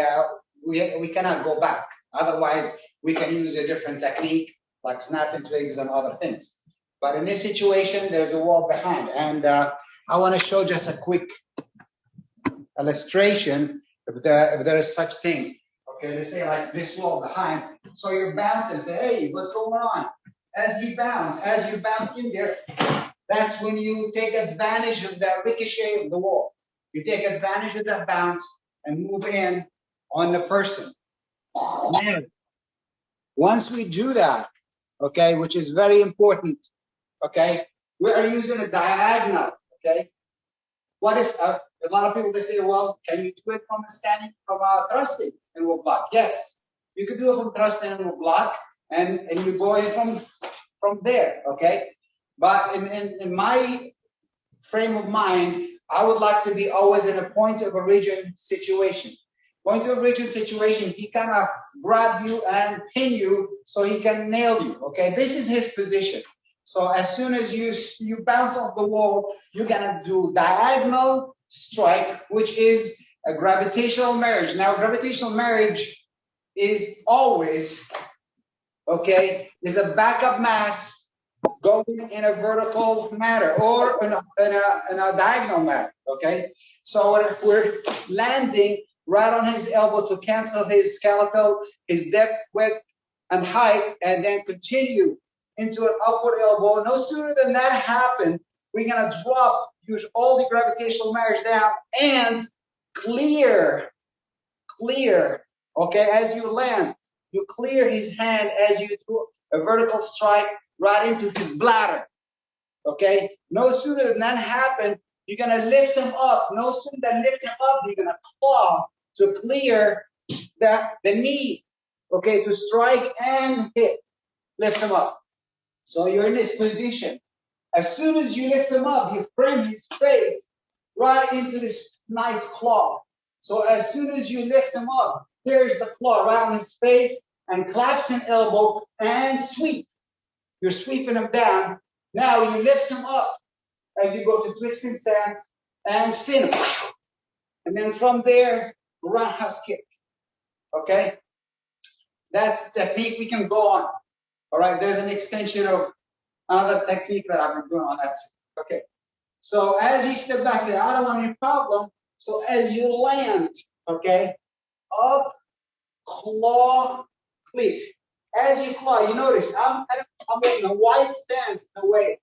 Speaker 9: we cannot go back. Otherwise, we can use a different technique like snapping twigs and other things. But in this situation, there's a wall behind, and I want to show just a quick illustration, if there is such thing. Okay, let's say like this wall behind. So you're bouncing, say, hey, what's going on? As you bounce in there, that's when you take advantage of that ricochet of the wall. You take advantage of that bounce and move in on the person. Now, once we do that, okay, which is very important, okay, we are using a diagonal, okay? What if a lot of people, they say, well, can you do it from thrusting and we'll block? Yes, you could do it from thrusting and we'll block, and you go in from there, okay? But in my frame of mind, I would like to be always in a point of origin situation. Point of origin situation, he kind of grab you and pin you so he can nail you, okay? This is his position. So as soon as you bounce off the wall, you're gonna do diagonal strike, which is a gravitational marriage. Now, gravitational marriage is always, okay, is a backup mass going in a vertical manner or in a diagonal manner, okay? So we're landing right on his elbow to cancel his skeletal, his depth, width, and height, and then continue into an upward elbow. No sooner than that happens, we're gonna drop, use all the gravitational marriage down and clear, okay? As you land, you clear his hand as you do a vertical strike right into his bladder, okay? No sooner than that happens, you're gonna lift him up. No sooner than lift him up, you're gonna claw to clear the knee, okay? To strike and hit, lift him up. So you're in this position. As soon as you lift him up, you frame his face right into this nice claw. So as soon as you lift him up, there's the claw right on his face and claps an elbow and sweep. You're sweeping him down. Now you lift him up as you go to twisting stance and spin him. And then from there, roundhouse kick. Okay? That's the technique we can go on. All right, there's an extension of another technique that I've been doing on that. Okay, so as you step back, say, I don't want any problem. So as you land, okay, up, claw, clear. As you claw, you notice I'm making a wide stance in the way,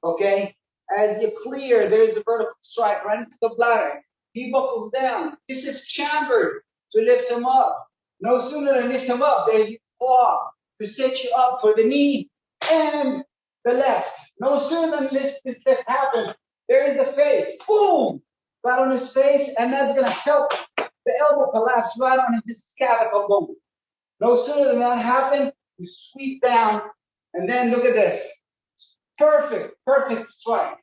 Speaker 9: okay? As you clear, there's the vertical strike right into the bladder. He buckles down. This is chambered to lift him up. No sooner than lift him up, there's your claw to set you up for the knee and the left. No sooner than this lift happens, there is the face. Boom! Right on his face, and that's going to help the elbow collapse right on his scavical bone. No sooner than that happens, you sweep down, and then look at this. Perfect strike.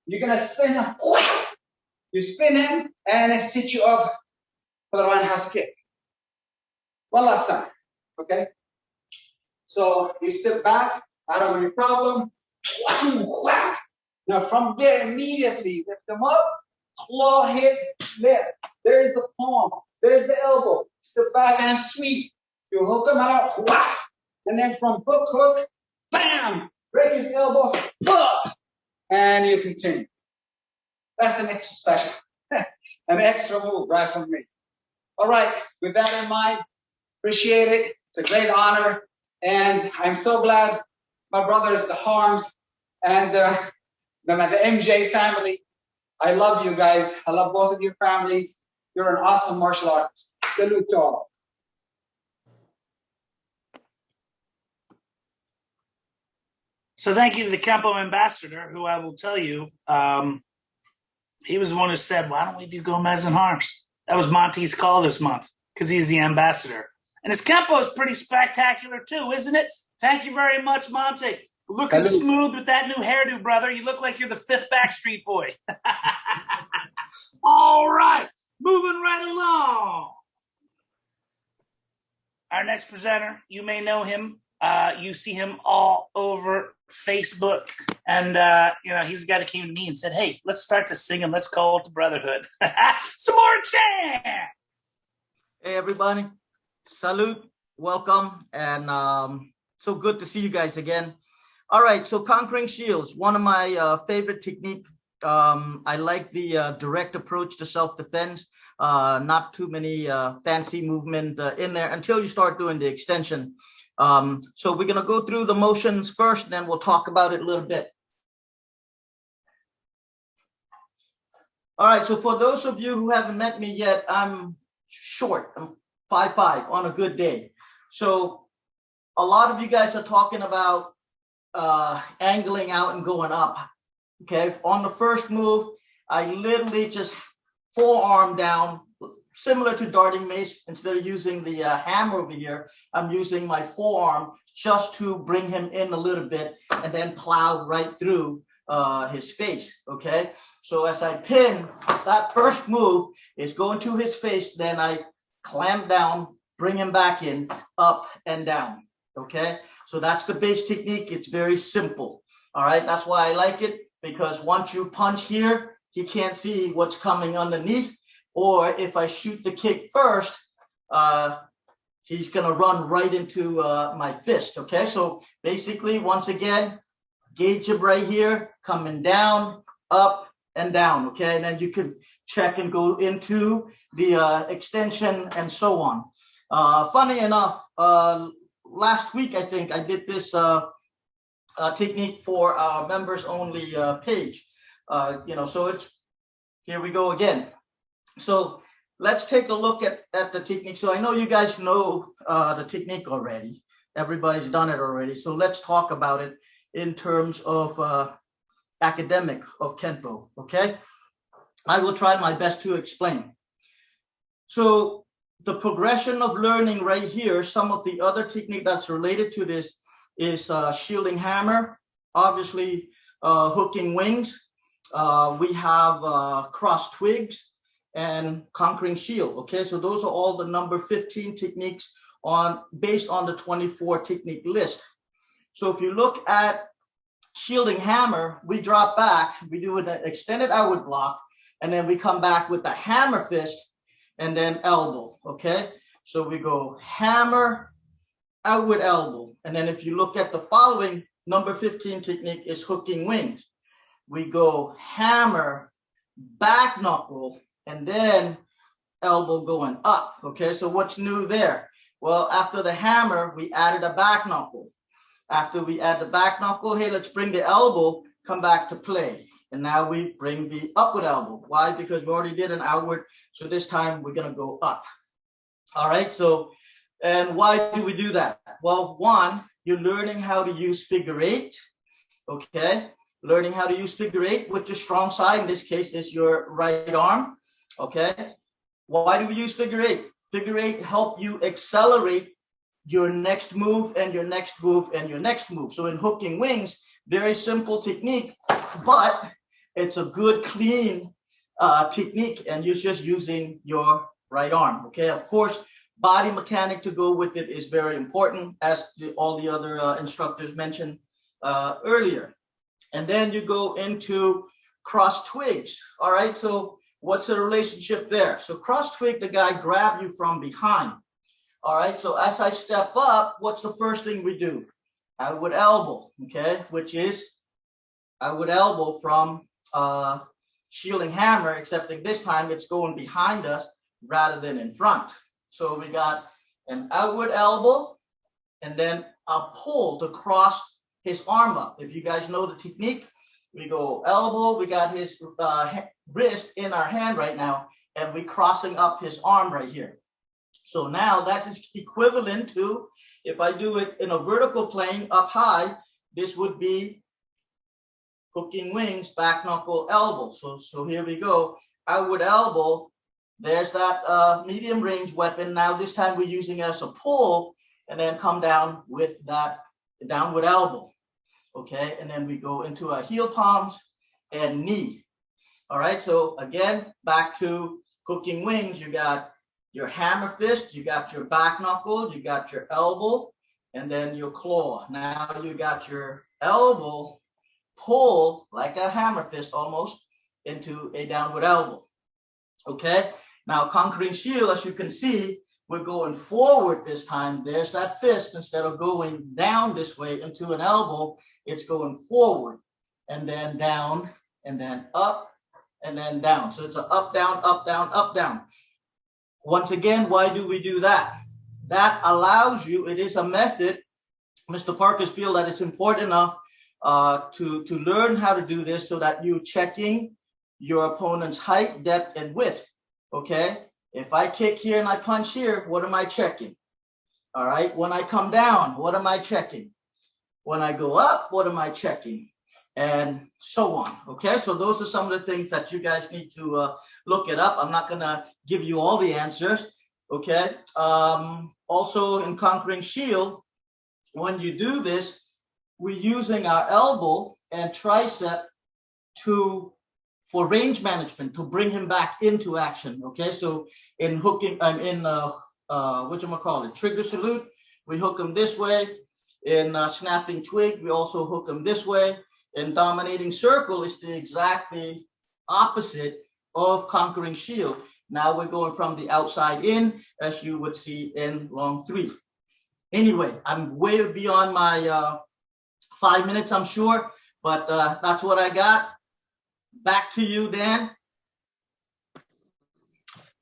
Speaker 9: You're going to spin him. You spin him, and it sets you up for the roundhouse kick. One last time, okay? So you step back, I don't have any problem. Now from there, immediately lift them up, claw, hit, lift. There's the palm, there's the elbow. Step back and sweep. You hook them out, and then from hook, bam, break his elbow, and you continue. That's an extra special, an extra move right from me. All right, with that in mind, appreciate it. It's a great honor. And I'm so glad my brothers, the Harms, and the MJ family. I love you guys. I love both of your families. You're an awesome martial artist. Salute to all.
Speaker 1: So thank you to the Kenpo ambassador, who I will tell you, he was the one who said, why don't we do Gomez and Harms? That was Monty's call this month because he's the ambassador. And his Kenpo is pretty spectacular too, isn't it? Thank you very much, Monty. Looking smooth with that new hairdo, brother. You look like you're the fifth Backstreet Boy. All right, moving right along. Our next presenter, you may know him. You see him all over Facebook. And, he's the guy that came to me and said, hey, let's start to sing and let's call it the Brotherhood. Some more chant.
Speaker 10: Hey, everybody. Salute. Welcome. And so good to see you guys again. All right. So conquering shields, one of my favorite technique. I like the direct approach to self-defense. Not too many fancy movement in there until you start doing the extension. So we're gonna go through the motions first, then we'll talk about it a little bit. All right, so for those of you who haven't met me yet, I'm short. I'm 5'5" on a good day. So a lot of you guys are talking about angling out and going up. Okay, on the first move, I literally just forearm down, similar to darting mace. Instead of using the hammer over here, I'm using my forearm just to bring him in a little bit and then plow right through his face. Okay, so as I pin, that first move is going to his face, then I clamp down, bring him back in, up and down. Okay, so that's the base technique. It's very simple. All right, that's why I like it, because once you punch here, he can't see what's coming underneath. Or if I shoot the kick first, he's gonna run right into my fist. Okay, so basically, once again, gauge him right here, coming down, up and down. Okay, and then you can check and go into the extension and so on. Funny enough, last week I think I did this technique for our members only page. So it's, here we go again. So let's take a look at the technique. So I know you guys know the technique already. Everybody's done it already. So let's talk about it in terms of academic of Kenpo. Okay, I will try my best to explain. So the progression of learning right here, some of the other technique that's related to this is shielding hammer, obviously hooking wings. We have cross twigs and conquering shield. Okay, so those are all the number 15 techniques based on the 24 technique list. So if you look at shielding hammer, we drop back, we do an extended outward block, and then we come back with the hammer fist and then elbow. Okay, so we go hammer, outward elbow. And then if you look at the following number 15 technique is hooking wings. We go hammer, back knuckle, and then elbow going up. Okay, so what's new there? Well, after the hammer, we added a back knuckle. After we add the back knuckle, hey, let's bring the elbow, come back to play. And now we bring the upward elbow. Why? Because we already did an outward. So this time we're gonna go up. All right, so, and why do we do that? Well, one, you're learning how to use figure eight. Okay, learning how to use figure eight with your strong side. In this case, is your right arm. Okay, why do we use figure eight? Figure eight help you accelerate your next move and your next move and your next move. So in hooking wings, very simple technique, but it's a good, clean technique, and you're just using your right arm. Okay, of course, body mechanic to go with it is very important, as all the other instructors mentioned earlier. And then you go into cross twigs. All right, so what's the relationship there? So cross twig, the guy grab you from behind. All right, so as I step up, what's the first thing we do? Outward elbow, okay, which is outward elbow from shielding hammer, excepting this time it's going behind us rather than in front. So we got an outward elbow and then a pull to cross his arm up. If you guys know the technique, we go elbow, we got his wrist in our hand right now, and we crossing up his arm right here. So now that's equivalent to, if I do it in a vertical plane up high, this would be hooking wings, back knuckle, elbow. So here we go, outward elbow. There's that medium range weapon. Now this time we're using it as a pull, and then come down with that downward elbow. Okay, and then we go into our heel palms and knee. All right, so again, back to hooking wings. You got your hammer fist, you got your back knuckle, you got your elbow, and then your claw. Now you got your elbow pull like a hammer fist almost into a downward elbow. Okay, now conquering shield, as you can see, we're going forward this time. There's that fist. Instead of going down this way into an elbow, it's going forward and then down and then up and then down. So it's an up, down, up, down, up, down. Once again, why do we do that? That allows you, it is a method. Mr. Parkers feel that it's important enough to learn how to do this so that you're checking your opponent's height, depth, and width. Okay? If I kick here and I punch here, what am I checking? All right. When I come down, what am I checking? When I go up, what am I checking? And so on. Okay. So those are some of the things that you guys need to look it up. I'm not going to give you all the answers. Okay. Also in Conquering Shield, when you do this, we're using our elbow and tricep for range management, to bring him back into action. Okay. So in hooking, trigger salute, we hook them this way. In snapping twig, we also hook them this way. In dominating circle, it's the exactly opposite of conquering shield. Now we're going from the outside in, as you would see in long 3. Anyway, I'm way beyond my 5 minutes, I'm sure, but that's what I got. Back to you, Dan.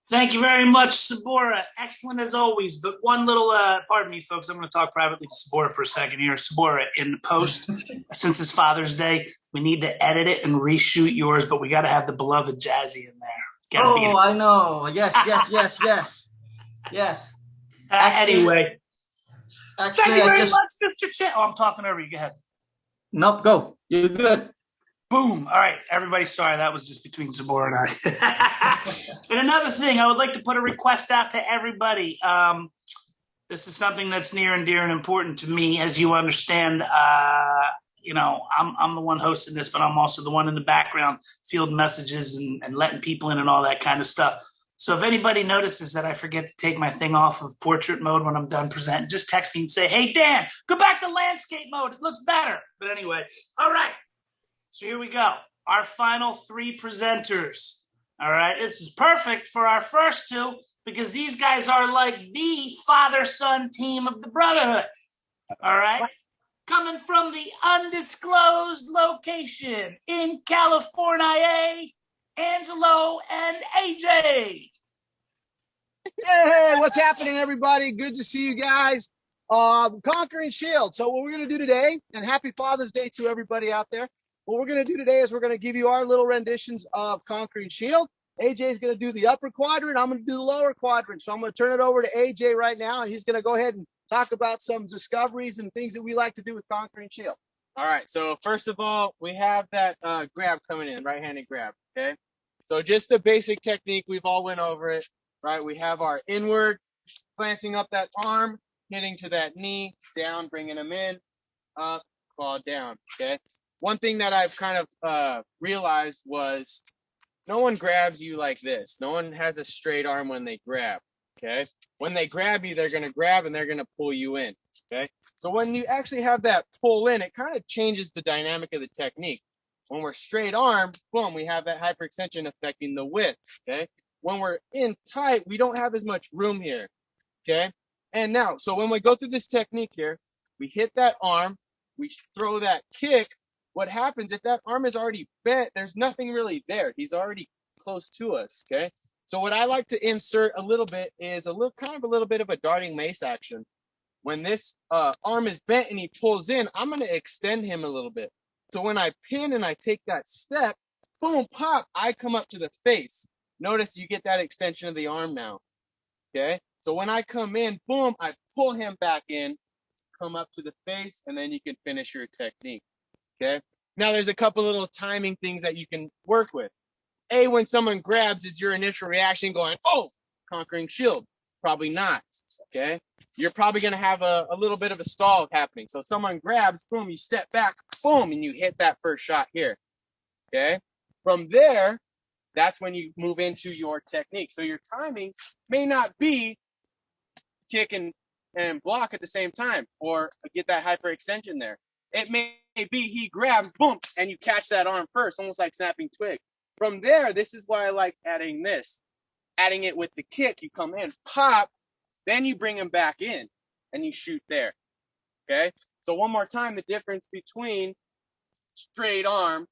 Speaker 1: Thank you very much, Sabora. Excellent as always. But one little, pardon me, folks, I'm going to talk privately to Sabora for a second here. Sabora, in the post, since it's Father's Day, we need to edit it and reshoot yours, but we got to have the beloved Jazzy in there.
Speaker 10: I know. Yes.
Speaker 1: Anyway.
Speaker 10: Actually,
Speaker 1: thank you very much, Mr. Chan. Oh, I'm talking over you. Go ahead.
Speaker 10: Nope, go. You're good.
Speaker 1: Boom. All right, everybody, sorry, that was just between Sabor and I. And another thing, I would like to put a request out to everybody. This is something that's near and dear and important to me. As you understand, I'm the one hosting this, but I'm also the one in the background fielding messages and letting people in and all that kind of stuff. So if anybody notices that I forget to take my thing off of portrait mode when I'm done presenting, just text me and say, hey, Dan, go back to landscape mode. It looks better. But anyway, all right. So here we go. Our final 3 presenters. All right. This is perfect for our first 2 because these guys are like the father-son team of the Brotherhood. All right. Coming from the undisclosed location in California, Angelo and AJ.
Speaker 11: Hey, what's happening, everybody? Good to see you guys. Conquering Shield. So what we're going to do today, and happy Father's Day to everybody out there. What we're going to do today is we're going to give you our little renditions of Conquering Shield. AJ is going to do the upper quadrant. I'm going to do the lower quadrant. So I'm going to turn it over to AJ right now, and he's going to go ahead and talk about some discoveries and things that we like to do with Conquering Shield.
Speaker 12: All right. So first of all, we have that grab coming in, right-handed grab. Okay. So just the basic technique. We've all went over it, right? We have our inward, planting up that arm, hitting to that knee, down, bringing them in, up, claw down. Okay. One thing that I've kind of realized was no one grabs you like this. No one has a straight arm when they grab, okay? When they grab you, they're going to grab and they're going to pull you in, okay? So when you actually have that pull in, it kind of changes the dynamic of the technique. When we're straight arm, boom, we have that hyperextension affecting the width, okay? When we're in tight, we don't have as much room here, okay? And now, so when we go through this technique here, we hit that arm, we throw that kick. What happens if that arm is already bent? There's nothing really there. He's already close to us, okay? So what I like to insert a little bit is a little bit of a darting mace action. When this arm is bent and he pulls in, I'm going to extend him a little bit. So when I pin and I take that step, boom, pop, I come up to the face. Notice you get that extension of the arm now, okay? So when I come in, boom, I pull him back in, come up to the face, and then you can finish your technique. Okay. Now there's a couple little timing things that you can work with. A, when someone grabs, is your initial reaction going, oh, Conquering Shield? Probably not. Okay. You're probably going to have a little bit of a stall happening. So someone grabs, boom, you step back, boom, and you hit that first shot here. Okay. From there, that's when you move into your technique. So your timing may not be kick and block at the same time or get that hyperextension there. It may be he grabs, boom, and you catch that arm first, almost like snapping twig. From there, this is why I like adding this. Adding it with the kick, you come in, pop, then you bring him back in, and you shoot there, okay? So one more time, the difference between straight arm,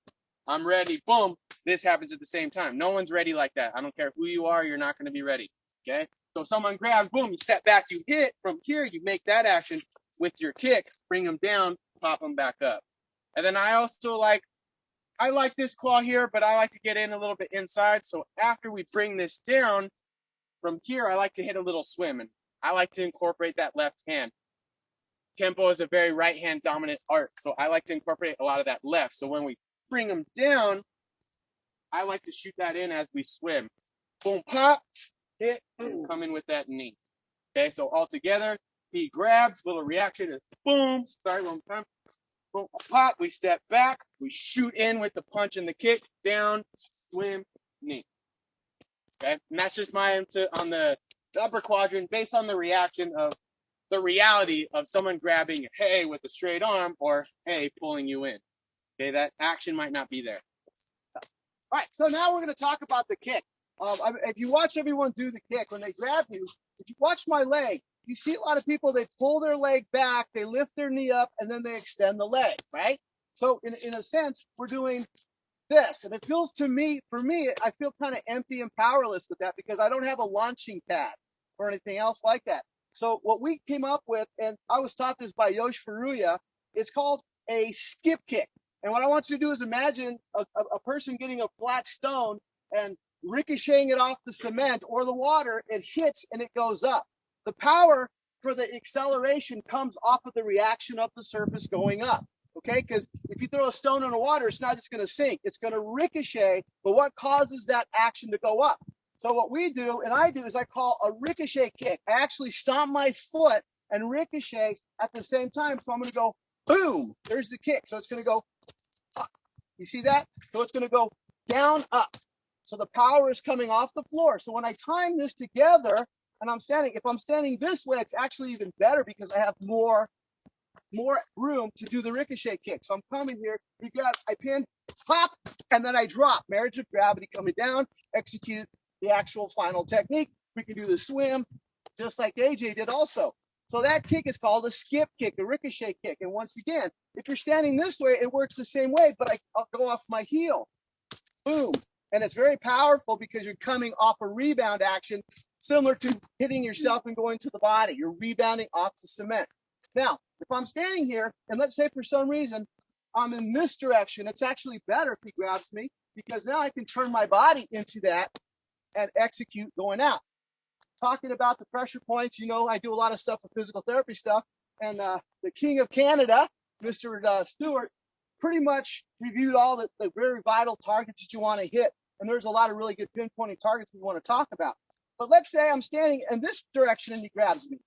Speaker 12: I'm ready, boom, this happens at the same time. No one's ready like that. I don't care who you are, you're not going to be ready. Okay, so someone grabs, boom, you step back, you hit. From here, you make that action with your kick, bring them down, pop them back up. And then I like this claw here, but I like to get in a little bit inside. So after we bring this down, from here, I like to hit a little swim, and I like to incorporate that left hand. Kenpo is a very right-hand dominant art, so I like to incorporate a lot of that left. So when we bring them down, I like to shoot that in as we swim. Boom, pop, hit, come in with that knee. Okay, so all together, he grabs, little reaction, and boom, sorry, one time. Boom, pop, we step back, we shoot in with the punch and the kick, down, swim, knee. Okay, and that's just my answer on the upper quadrant based on the reaction of the reality of someone grabbing hey with a straight arm or hey pulling you in. Okay, that action might not be there.
Speaker 11: All right, so now we're going to talk about the kick. If you watch everyone do the kick, when they grab you, if you watch my leg, you see a lot of people, they pull their leg back, they lift their knee up, and then they extend the leg, right? So in a sense, we're doing this. And it feels to me, for me, I feel kind of empty and powerless with that because I don't have a launching pad or anything else like that. So what we came up with, and I was taught this by Yosh Furuya, it's called a skip kick. And what I want you to do is imagine a person getting a flat stone and ricocheting it off the cement or the water, it hits and it goes up. The power for the acceleration comes off of the reaction of the surface going up, okay? Because if you throw a stone in the water, it's not just going to sink. It's going to ricochet, but what causes that action to go up? So what we do, and I do, is I call a ricochet kick. I actually stomp my foot and ricochet at the same time. So I'm going to go, boom, there's the kick. So it's going to go up. You see that? So it's going to go down, up. So the power is coming off the floor. So when I time this together and I'm standing, if I'm standing this way, it's actually even better because I have more room to do the ricochet kick. So I'm coming here, I pin, pop, and then I drop. Marriage of gravity coming down, execute the actual final technique. We can do the swim just like AJ did also. So that kick is called a skip kick, a ricochet kick. And once again, if you're standing this way, it works the same way, but I'll go off my heel. Boom. And it's very powerful because you're coming off a rebound action, similar to hitting yourself and going to the body. You're rebounding off the cement. Now, if I'm standing here, and let's say for some reason I'm in this direction, it's actually better if he grabs me because now I can turn my body into that and execute going out. Talking about the pressure points, you know, I do a lot of stuff with physical therapy stuff, and the King of Canada, Mr. Stewart, pretty much reviewed all the very vital targets that you want to hit, and there's a lot of really good pinpointing targets we want to talk about. But let's say I'm standing in this direction and he grabs me.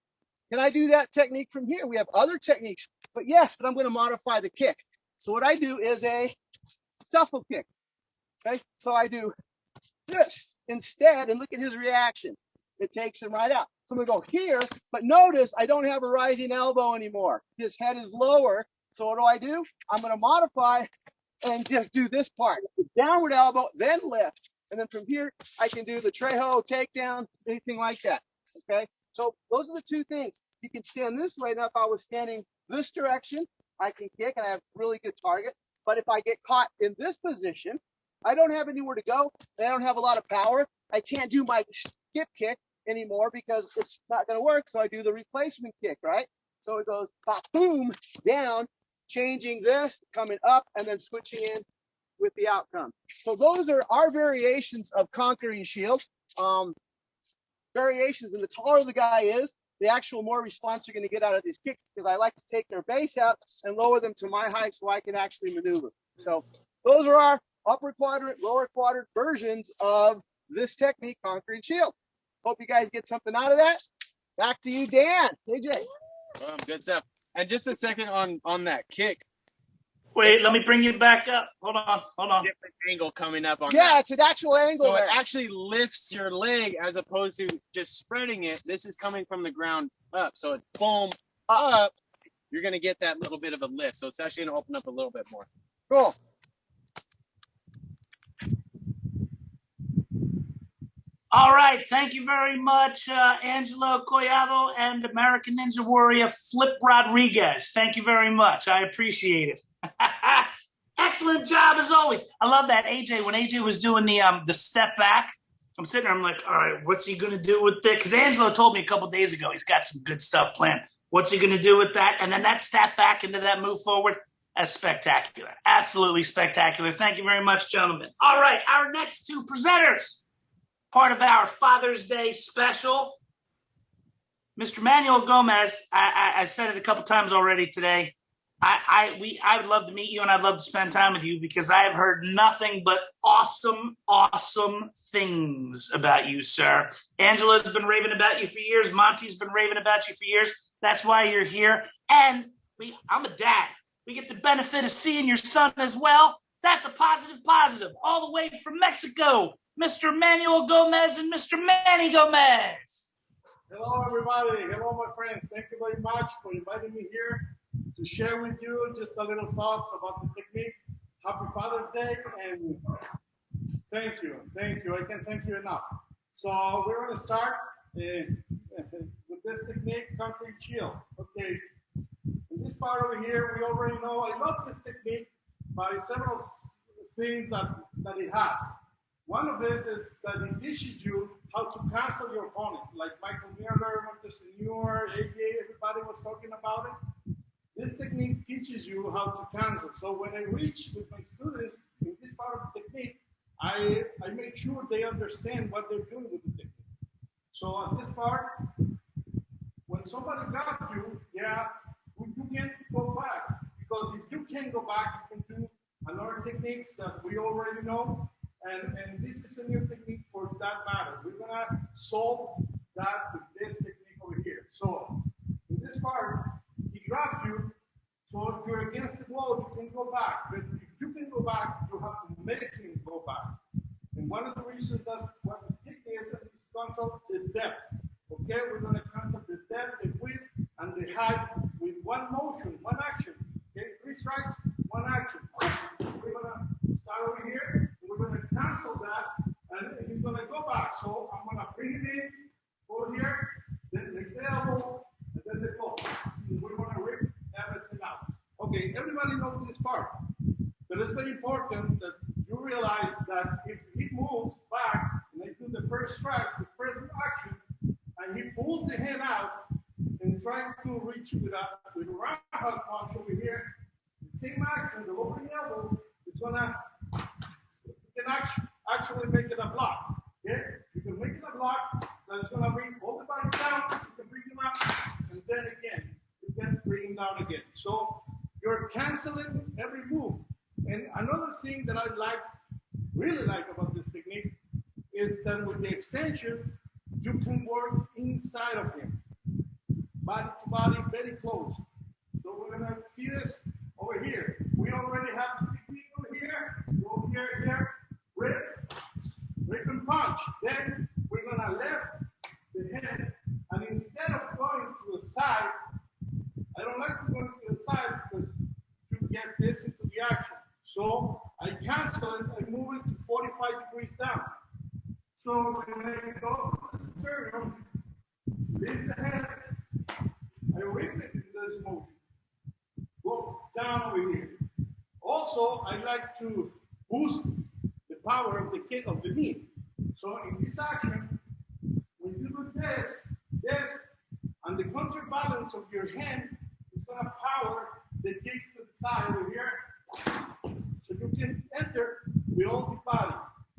Speaker 11: Can I do that technique from here? We have other techniques, but yes, but I'm going to modify the kick. So what I do is a shuffle kick. Okay, so I do this instead, and look at his reaction. It takes him right out. So I'm going to go here, but notice I don't have a rising elbow anymore. His head is lower. So what do? I'm going to modify and just do this part. Downward elbow, then lift. And then from here, I can do the Trejo, takedown, anything like that. Okay? So those are the two things. You can stand this way. Now, if I was standing this direction, I can kick and I have a really good target. But if I get caught in this position, I don't have anywhere to go. I don't have a lot of power. I can't do my skip kick anymore because it's not going to work. So I do the replacement kick, right? So it goes pop, boom, down, changing this, coming up, and then switching in with the outcome. So those are our variations of conquering shield. Variations, and the taller the guy is, the actual more response you're going to get out of these kicks because I like to take their base out and lower them to my height so I can actually maneuver. So those are our upper quadrant, lower quadrant versions of this technique, conquering shield. Hope you guys get something out of that. Back to you, Dan. AJ.
Speaker 12: Good stuff. And just a second on that kick.
Speaker 1: Wait, let me bring you back up. Hold on.
Speaker 12: Different angle coming up on
Speaker 11: Yeah,
Speaker 12: that.
Speaker 11: it's an actual angle.
Speaker 12: So
Speaker 11: there.
Speaker 12: it actually lifts your leg as opposed to just spreading it. This is coming from the ground up. So it's boom, up. You're going to get that little bit of a lift. So it's actually going to open up a little bit more.
Speaker 11: Cool.
Speaker 1: All right. Thank you very much, Angelo, Collado, and American Ninja Warrior Flip Rodriguez. Thank you very much. I appreciate it. Excellent job as always. I love that AJ. When AJ was doing the step back, I'm sitting there, I'm like, all right, what's he going to do with it? Because Angelo told me a couple days ago he's got some good stuff planned. What's he going to do with that? And then that step back into that move forward, that's spectacular. Absolutely spectacular. Thank you very much, gentlemen. All right, our next two presenters, part of our Father's Day special. Mr. Manuel Gomez, I said it a couple times already today. I would love to meet you and I'd love to spend time with you because I have heard nothing but awesome things about you, sir. Angela's been raving about you for years. Monty's been raving about you for years. That's why you're here. And I'm a dad. We get the benefit of seeing your son as well. That's a positive. All the way from Mexico, Mr. Manuel Gomez and Mr. Manny Gomez.
Speaker 13: Hello, everybody. Hello, my friends. Thank you very much for inviting me here to share with you just a little thoughts about the technique. Happy Father's Day, and thank you. I can't thank you enough. So we're going to start with this technique, concrete shield. Okay, in this part over here, we already know, I love this technique by several things that it has. One of it is that it teaches you how to cancel your opponent, like Michael Miller, Montesinior, AJ, everybody was talking about it. This technique teaches you how to cancel. So when I reach with my students in this part of the technique, I make sure they understand what they're doing with the technique. So on this part, when somebody got you, you can't go back. Because if you can go back, you can do another techniques that we already know. And this is a new technique for that matter. We're gonna solve that with this technique over here. So in this part, he grabbed you, so if you're against the wall, you can go back. But if you can go back, you have to make him go back. And one of the reasons that what the technique is to cancel the depth. Okay, we're gonna cancel the depth, the width, and the height with one motion, one action. Okay, 3 strikes, 1 action. We're gonna start over here. We're going to cancel that, and he's going to go back. So I'm going to bring it in, over here, then the elbow, and then the claw. We're going to rip everything out. Okay, everybody knows this part, but it's very important that you realize that if he moves back, and I do the first strike, the first action, and he pulls the hand out and tries to reach with a roundhouse punch over here, the same action, the opening elbow, is going to actually make it a block. Okay? You can make it a block that's going to bring all the body down, you can bring them up, and then again, you can bring them down again. So you're canceling every move. And another thing that I really like about this technique is that with the extension, you can work inside of him, body to body, very close. So we're going to see this over here. We already have the technique over here, go here, rip and punch. Then we're gonna lift the hand, and instead of going to the side, I don't like to go to the side because you get this into the action. So I cancel it, I move it to 45 degrees down. So when I go to the sternum, lift the hand, I rip it in this motion. Go down over here. Also, I like to boost the power of the kick of the knee. So in this action, when you do this, and the counterbalance of your hand is going to power the kick to the side over here. So you can enter with all the body.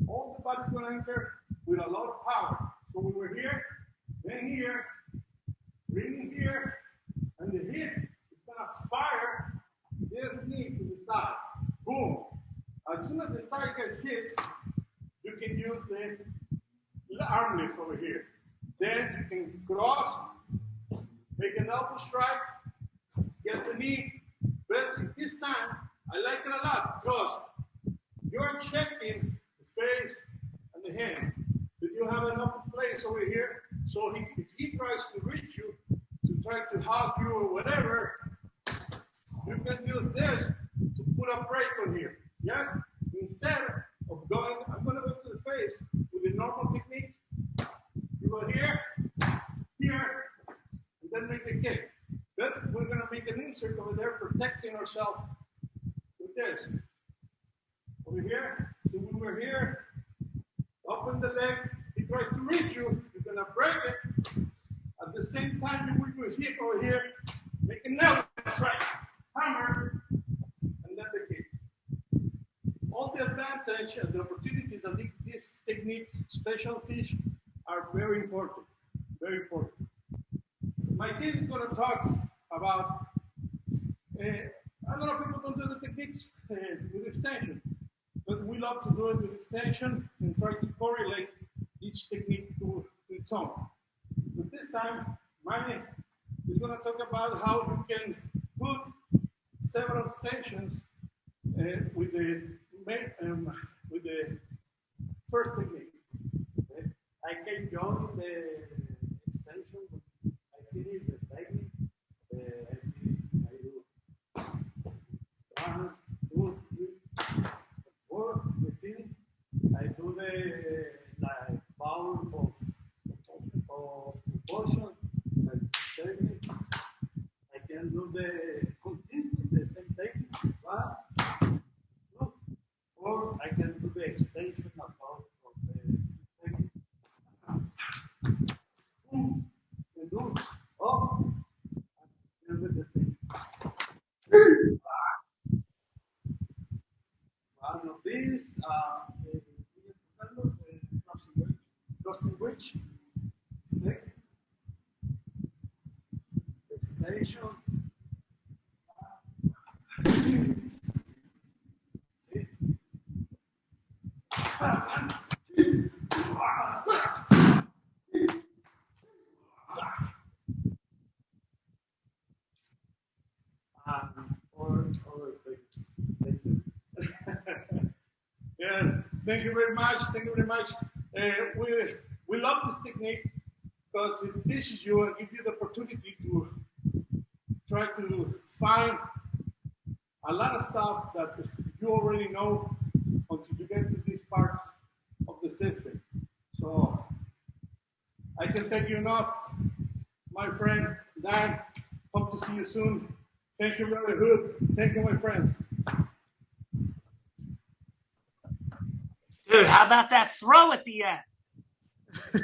Speaker 13: All the body is going to enter with a lot of power. So we were here, then here, bringing here, and the hip is going to fire this knee to the side. Boom. As soon as the side gets hit, you can use the arm lift over here. Then you can cross, make an elbow strike, get the knee. But this time, I like it a lot because you're checking the face and the hand. If you have enough place over here, so if he tries to reach you, to try to hug you or whatever, you can use this to put a break on here. Yes? Instead of going, I'm going to go to the face with the normal technique. You go here, and then make a kick. Then we're going to make an insert over there, protecting ourselves with this. Over here, so when we're here, open the leg, hit you, you're gonna break it. At the same time, you move your hip over here, make a nail strike, hammer, and then the kick. All the advantage and the opportunities that this technique specialties are very important, very important. My kid is going to talk about, a lot of people don't do the techniques with extension, but we love to do it with extension and try to correlate each technique to its own. But this time, Manny is going to talk about how you can put several sections with the first technique. Okay? I can join the extension. I finish the technique. I do 1, 2, 3, 4. We finish. I do the like power of proportion. I do technique. I can do the continue the same technique. 1, 2, or I can do the extension of the technique. And do oh, and with the thing. One of these, crossing bridge, snake, extension. Thank you. Yes, thank you very much. Thank you very much. We love this technique because it teaches you and gives you the opportunity to try to find a lot of stuff that you already know until you get to this part of the system. So I can thank you enough, my friend Dan. Hope to see you soon. Thank you, Brotherhood. Thank you, my friends.
Speaker 1: Dude, how about that throw at the end?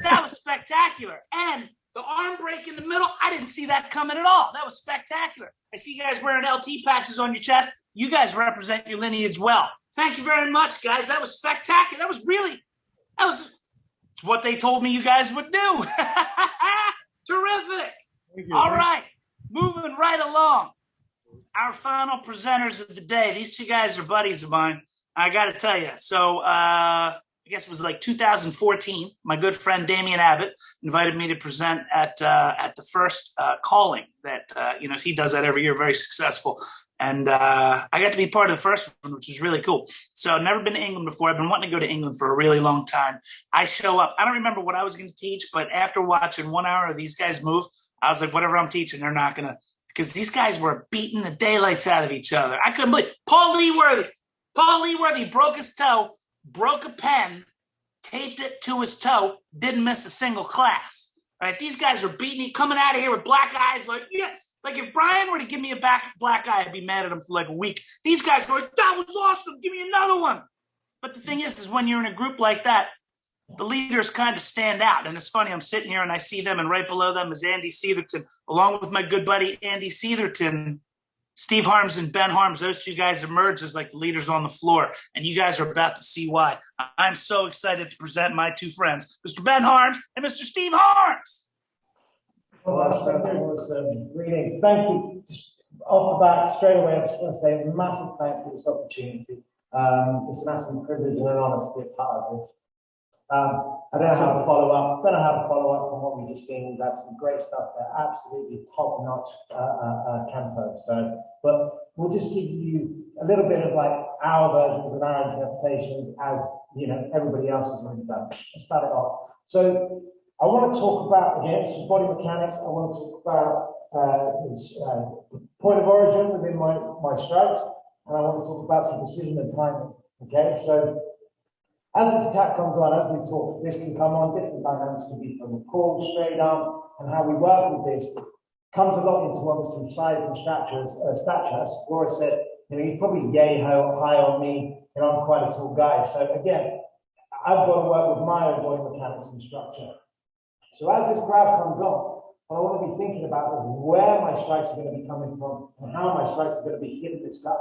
Speaker 1: That was spectacular. And the arm break in the middle, I didn't see that coming at all. That was spectacular. I see you guys wearing LT patches on your chest. You guys represent your lineage well. Thank you very much, guys. That was spectacular. It's what they told me you guys would do. Terrific. All right, moving right along. Our final presenters of the day. These two guys are buddies of mine. I got to tell you. So I guess it was like 2014. My good friend Damian Abbott invited me to present at the first calling that he does that every year, very successful. And I got to be part of the first one, which was really cool. So I've never been to England before. I've been wanting to go to England for a really long time. I show up. I don't remember what I was going to teach, but after watching 1 hour of these guys move, I was like, whatever I'm teaching, they're not going to. Because these guys were beating the daylights out of each other. I couldn't believe Paul Leeworthy broke his toe, broke a pen, taped it to his toe, didn't miss a single class. All right, these guys are beating me, coming out of here with black eyes. Like, yeah, like if Brian were to give me a black eye, I'd be mad at him for like a week. These guys were like, that was awesome. Give me another one. But the thing is when you're in a group like that, the leaders kind of stand out. And it's funny, I'm sitting here and I see them, and right below them is Andy Seetherton, along with my good buddy Andy Seetherton, Steve Harms and Ben Harms. Those two guys emerge as like the leaders on the floor, and you guys are about to see why. I'm so excited to present my two friends, Mr. Ben Harms and Mr. Steve Harms.
Speaker 14: Greetings. Thank you. Off the bat, straight away, I just want to say a massive thanks for this opportunity. It's an absolute privilege and an honor to be a part of this. I don't know how to follow up. From what we've just seen. We've had some great stuff there, absolutely top-notch Kenpo. So, but we'll just give you a little bit of like our versions and our interpretations, as everybody else has already done. Let's start it off. So, I want to talk about again some body mechanics. I want to talk about point of origin within my strikes, and I want to talk about some precision and timing. Okay, so. As this attack comes on, as we've talked, this can come on, different dynamics can be from the call, straight arm, and how we work with this comes a lot into obviously size and stature. As Laura said, he's probably high on me, I'm quite a tall guy. So again, I've got to work with my body mechanics and structure. So as this grab comes on, what I want to be thinking about is where my strikes are going to be coming from and how my strikes are going to be hitting this guy.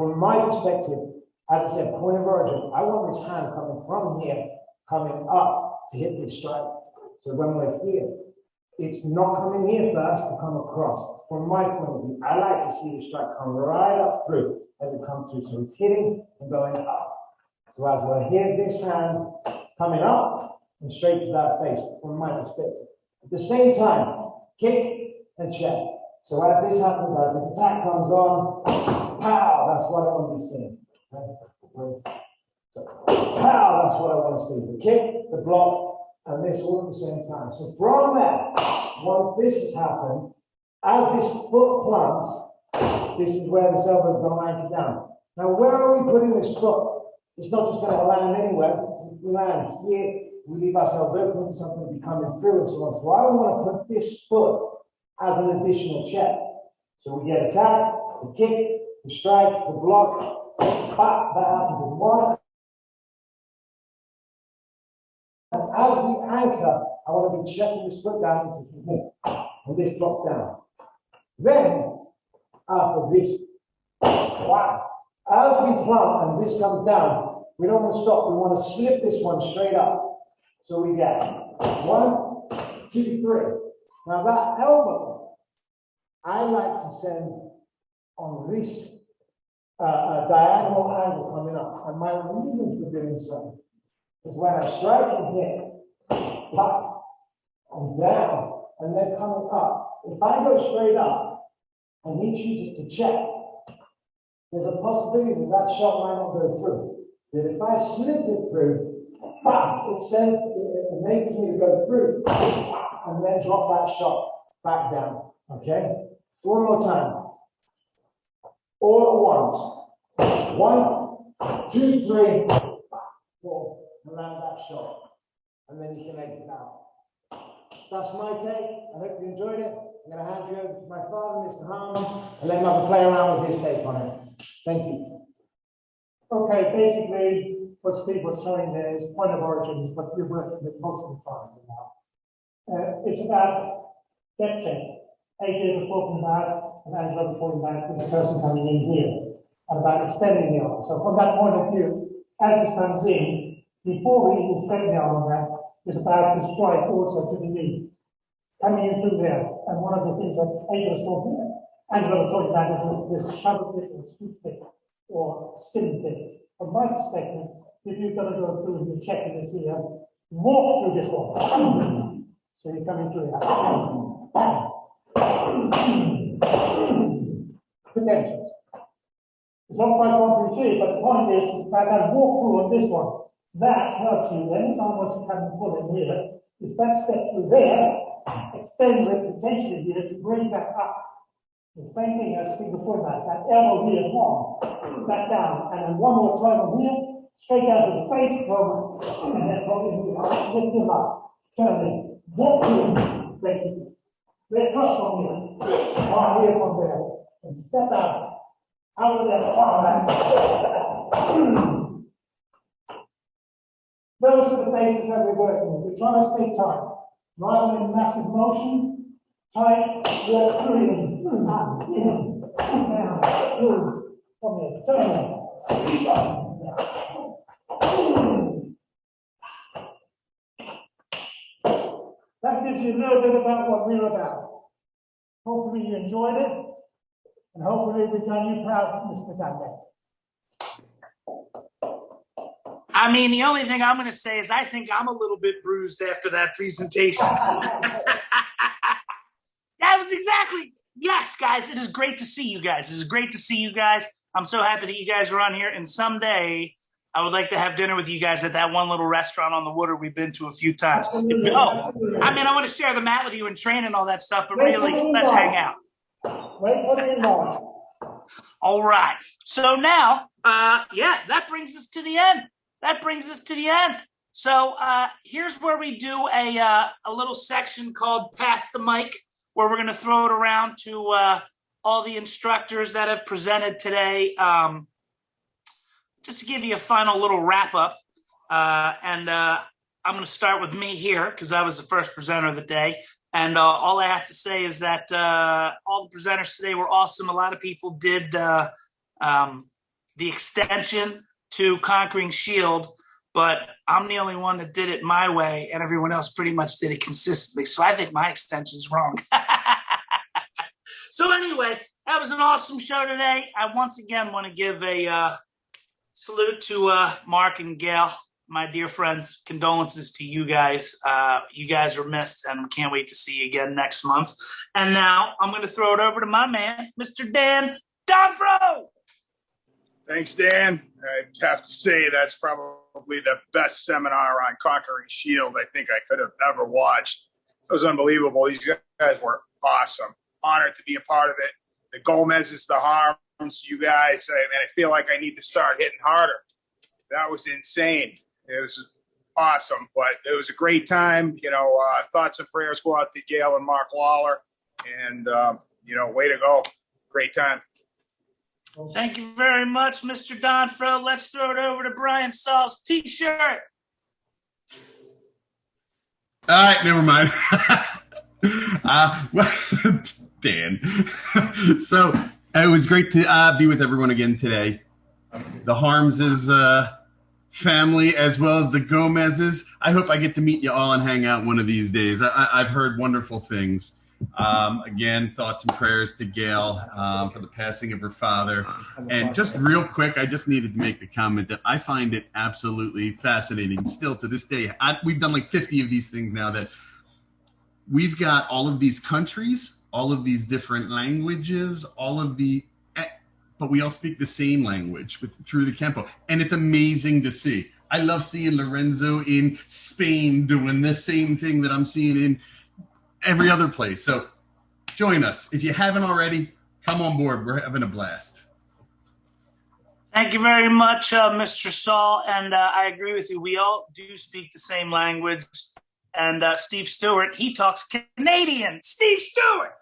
Speaker 14: From my perspective, as I said, point of origin, I want this hand coming from here, coming up to hit this strike. So when we're here, it's not coming here first to come across. From my point of view, I like to see the strike come right up through as it comes through. So it's hitting and going up. So as we're here, this hand coming up and straight to that face, from my perspective. At the same time, kick and check. So as this happens, as this attack comes on, pow, that's what I want to be seeing. Okay? So, pow, that's what I want to see. The kick, the block, and this all at the same time. So from there, once this has happened, as this foot plants, this is where this elbow is going to anchor down. Now, where are we putting this foot? It's not just going to land anywhere. We land here. We leave ourselves open for something to be coming through and so on. So I want to put this foot as an additional check. So we get attacked, the kick, the strike, the block, back, that happens in one. And as we anchor, I want to be checking this foot down into the hip. And this drops down. Then, after this, wow, as we plant and this comes down, we don't want to stop. We want to slip this one straight up. So we get 1, 2, 3. Now that elbow, I like to send on this diagonal angle coming up. And my reason for doing so is when I strike and hit, up and down, and then coming up. If I go straight up and he chooses to check, there's a possibility that that shot might not go through. But if I slip it through, it says it makes me to go through and then drop that shot back down. Okay? So one more time. All at once. 1, 2, 3, 4, and land that shot. And then you can exit out. That's my take. I hope you enjoyed it. I'm going to hand you over to my father, Mr. Harmon, and let him have a play around with his take on it. Thank you.
Speaker 15: Okay, basically, what Steve was showing there is point of origin is what we're working with most of the time now. It's about depth check. AJ was talking about, and Angelo was talking about this person coming in here, and about extending the arm. So from that point of view, as this comes in, before we even straighten the arm back, it's about the strike also to the knee, coming in through there. And one of the things that Angelo was talking about is this shuttle kick or scoop kick or spin kick. From my perspective, if you're going to go through and you're checking this here, walk through this one. So you're coming through here. Potentials. It's not quite what we achieve, but the point is that I walk through on this one. That helps you. Anytime once you come and pull in here, is that step through there, extends it potentially here to bring that up. The same thing as Steve was talking about, that elbow here, back down, and then one more time on here, straight down to the face, and then probably lift him up, turn in, walk through, basically. They're cross from here, right here from there, and step out of that far back. Those are the bases that we're working with. We're trying to stay tight, rather than massive motion, tight, walk through him, up, in, down, through, from here, turn in. That gives you a little bit about what we're about. Hopefully you enjoyed it, and hopefully we've done you proud, Mr. Dunlap.
Speaker 1: I mean, the only thing I'm going to say is I think I'm a little bit bruised after that presentation. That was exactly, yes, guys, it is great to see you guys. It is great to see you guys. I'm so happy that you guys are on here, and someday I would like to have dinner with you guys at that one little restaurant on the water we've been to a few times. I mean, I want to share the mat with you and train and all that stuff, but really, let's hang out.
Speaker 15: Wait for the invite.
Speaker 1: All right. So now, that brings us to the end. So here's where we do a little section called Pass the Mic, where we're going to throw it around to all the instructors that have presented today. Just to give you a final little wrap up, And I'm going to start with me here because I was the first presenter of the day. And all I have to say is that all the presenters today were awesome. A lot of people did the extension to Conquering Shield, but I'm the only one that did it my way, and everyone else pretty much did it consistently. So I think my extension's wrong. So anyway, that was an awesome show today. I once again want to give a salute to Mark and Gail, my dear friends. Condolences to you guys. You guys were missed, and can't wait to see you again next month. And now I'm going to throw it over to my man, Mr. Dan Donfro.
Speaker 3: Thanks, Dan. I'd have to say that's probably the best seminar on Conquering Shield I think I could have ever watched. It was unbelievable. These guys were awesome. Honored to be a part of it. The Gomez's, the Harms, you guys. I feel like I need to start hitting harder. That was insane. It was awesome, but it was a great time. Thoughts and prayers go out to Gail and Mark Lawler, and way to go. Great time.
Speaker 1: Thank you very much, Mr. Donfro. Let's throw it over to Brian Saul's T-shirt.
Speaker 2: All right, never mind. Dan. So it was great to be with everyone again today. The Harms' family, as well as the Gomez's. I hope I get to meet you all and hang out one of these days. I've heard wonderful things. Again, thoughts and prayers to Gail for the passing of her father. And just real quick, I just needed to make the comment that I find it absolutely fascinating still to this day. We've done like 50 of these things now that we've got all of these countries, all of these different languages, but we all speak the same language through the Kenpo. And it's amazing to see. I love seeing Lorenzo in Spain doing the same thing that I'm seeing in every other place. So join us. If you haven't already, come on board. We're having a blast.
Speaker 1: Thank you very much, Mr. Saul. And I agree with you. We all do speak the same language. And Steve Stewart, he talks Canadian. Steve Stewart.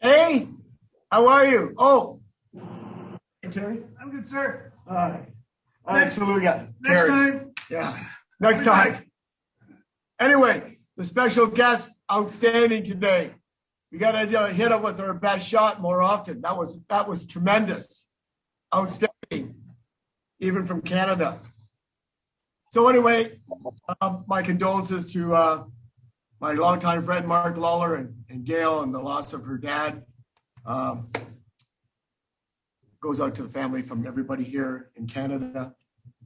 Speaker 6: Hey, how are you? Oh, hey, Terry. I'm good, sir. All right, so we got next time. Yeah, next time. Anyway, the special guest, outstanding today. We got to hit up with our best shot more often. That was tremendous, outstanding, even from Canada. So anyway, my condolences to my longtime friend Mark Lawler and Gail and the loss of her dad. Goes out to the family from everybody here in Canada.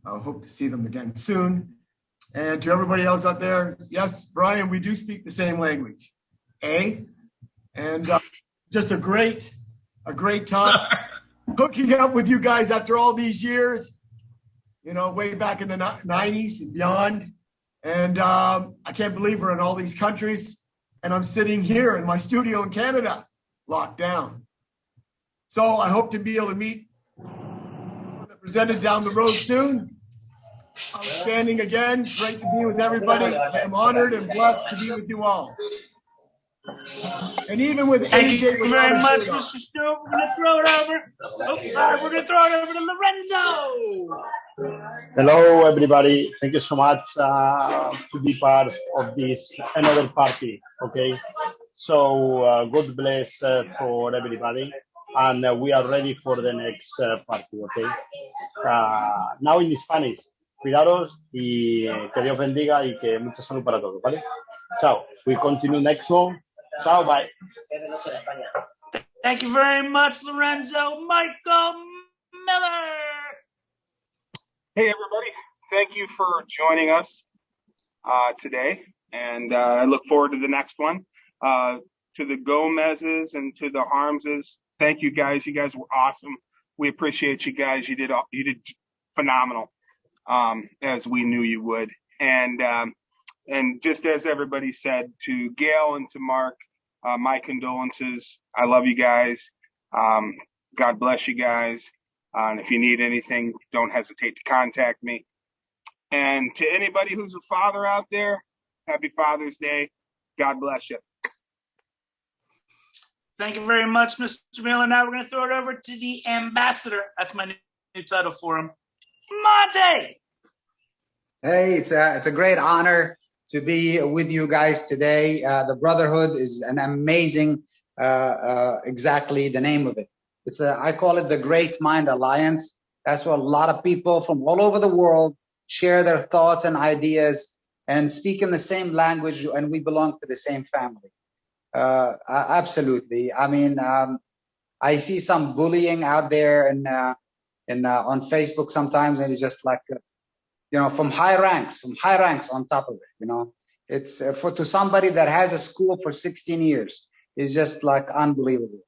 Speaker 6: I hope to see them again soon. And to everybody else out there, yes, Brian, we do speak the same language. And just a great time hooking up with you guys after all these years, way back in the 90s and beyond. And I can't believe we're in all these countries. And I'm sitting here in my studio in Canada, locked down. So I hope to be able to meet the presented down the road soon. Outstanding again. Great to be with everybody. I am honored and blessed to be with you all. And even with
Speaker 1: Thank
Speaker 6: AJ,
Speaker 1: you very much, Mr. Stewart. We're going to throw it over. We're going to throw it over to Lorenzo.
Speaker 7: Hello, everybody. Thank you so much to be part of this another party. Okay, so God bless for everybody, and we are ready for the next party. Okay, now in Spanish. Cuidaros y que Dios bendiga y que mucha salud para todos. ¿Vale? Chao. We continue next one. Ciao. Bye.
Speaker 1: Thank you very much, Lorenzo. Michael Miller.
Speaker 8: Hey, everybody. Thank you for joining us today. And I look forward to the next one. To the Gomez's and to the Harmses, thank you guys. You guys were awesome. We appreciate you guys. You did phenomenal, as we knew you would. And just as everybody said, to Gail and to Mark, my condolences. I love you guys. God bless you guys. And if you need anything, don't hesitate to contact me. And to anybody who's a father out there, happy Father's Day. God bless you.
Speaker 1: Thank you very much, Mr. Miller. Now we're going to throw it over to the ambassador. That's my new title for him. Monte.
Speaker 9: Hey, it's a great honor to be with you guys today. The Brotherhood is an amazing, exactly the name of it. I call it the Great Mind Alliance. That's what a lot of people from all over the world share their thoughts and ideas and speak in the same language, and we belong to the same family. Absolutely. I mean, I see some bullying out there and on Facebook sometimes, and it's just like, from high ranks on top of it. It's to somebody that has a school for 16 years is just like unbelievable.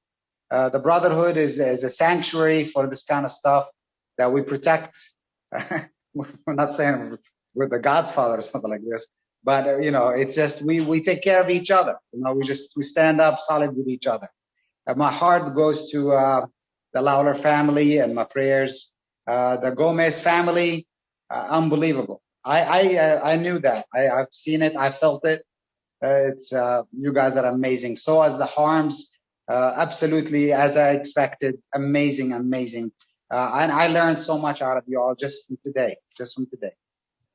Speaker 9: The Brotherhood is a sanctuary for this kind of stuff that we protect. We're not saying we're the Godfather or something like this, but it's just we take care of each other. We stand up solid with each other. My heart goes to the Lawler family and my prayers. The Gomez family, unbelievable. I knew that. I've seen it. I felt it. It's you guys are amazing. So as the Harms, absolutely as I expected. Amazing. And I learned so much out of you all just from today.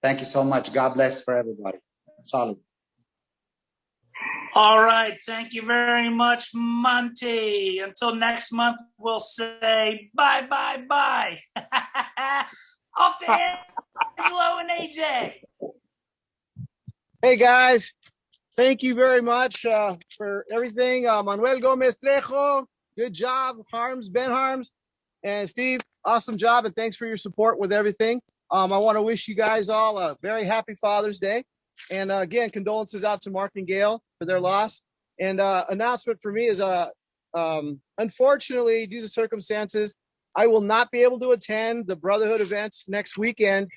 Speaker 9: Thank you so much. God bless for everybody. Solid.
Speaker 1: All right. Thank you very much, Monty. Until next month, we'll say bye. Off to Angelo and AJ.
Speaker 11: Hey guys, thank you very much for everything. Manuel Gomez Trejo, good job. Ben Harms, and Steve, awesome job, and thanks for your support with everything. I want to wish you guys all a very happy Father's Day. And again, condolences out to Mark and Gail for their loss. And announcement for me is, unfortunately, due to circumstances, I will not be able to attend the Brotherhood event next weekend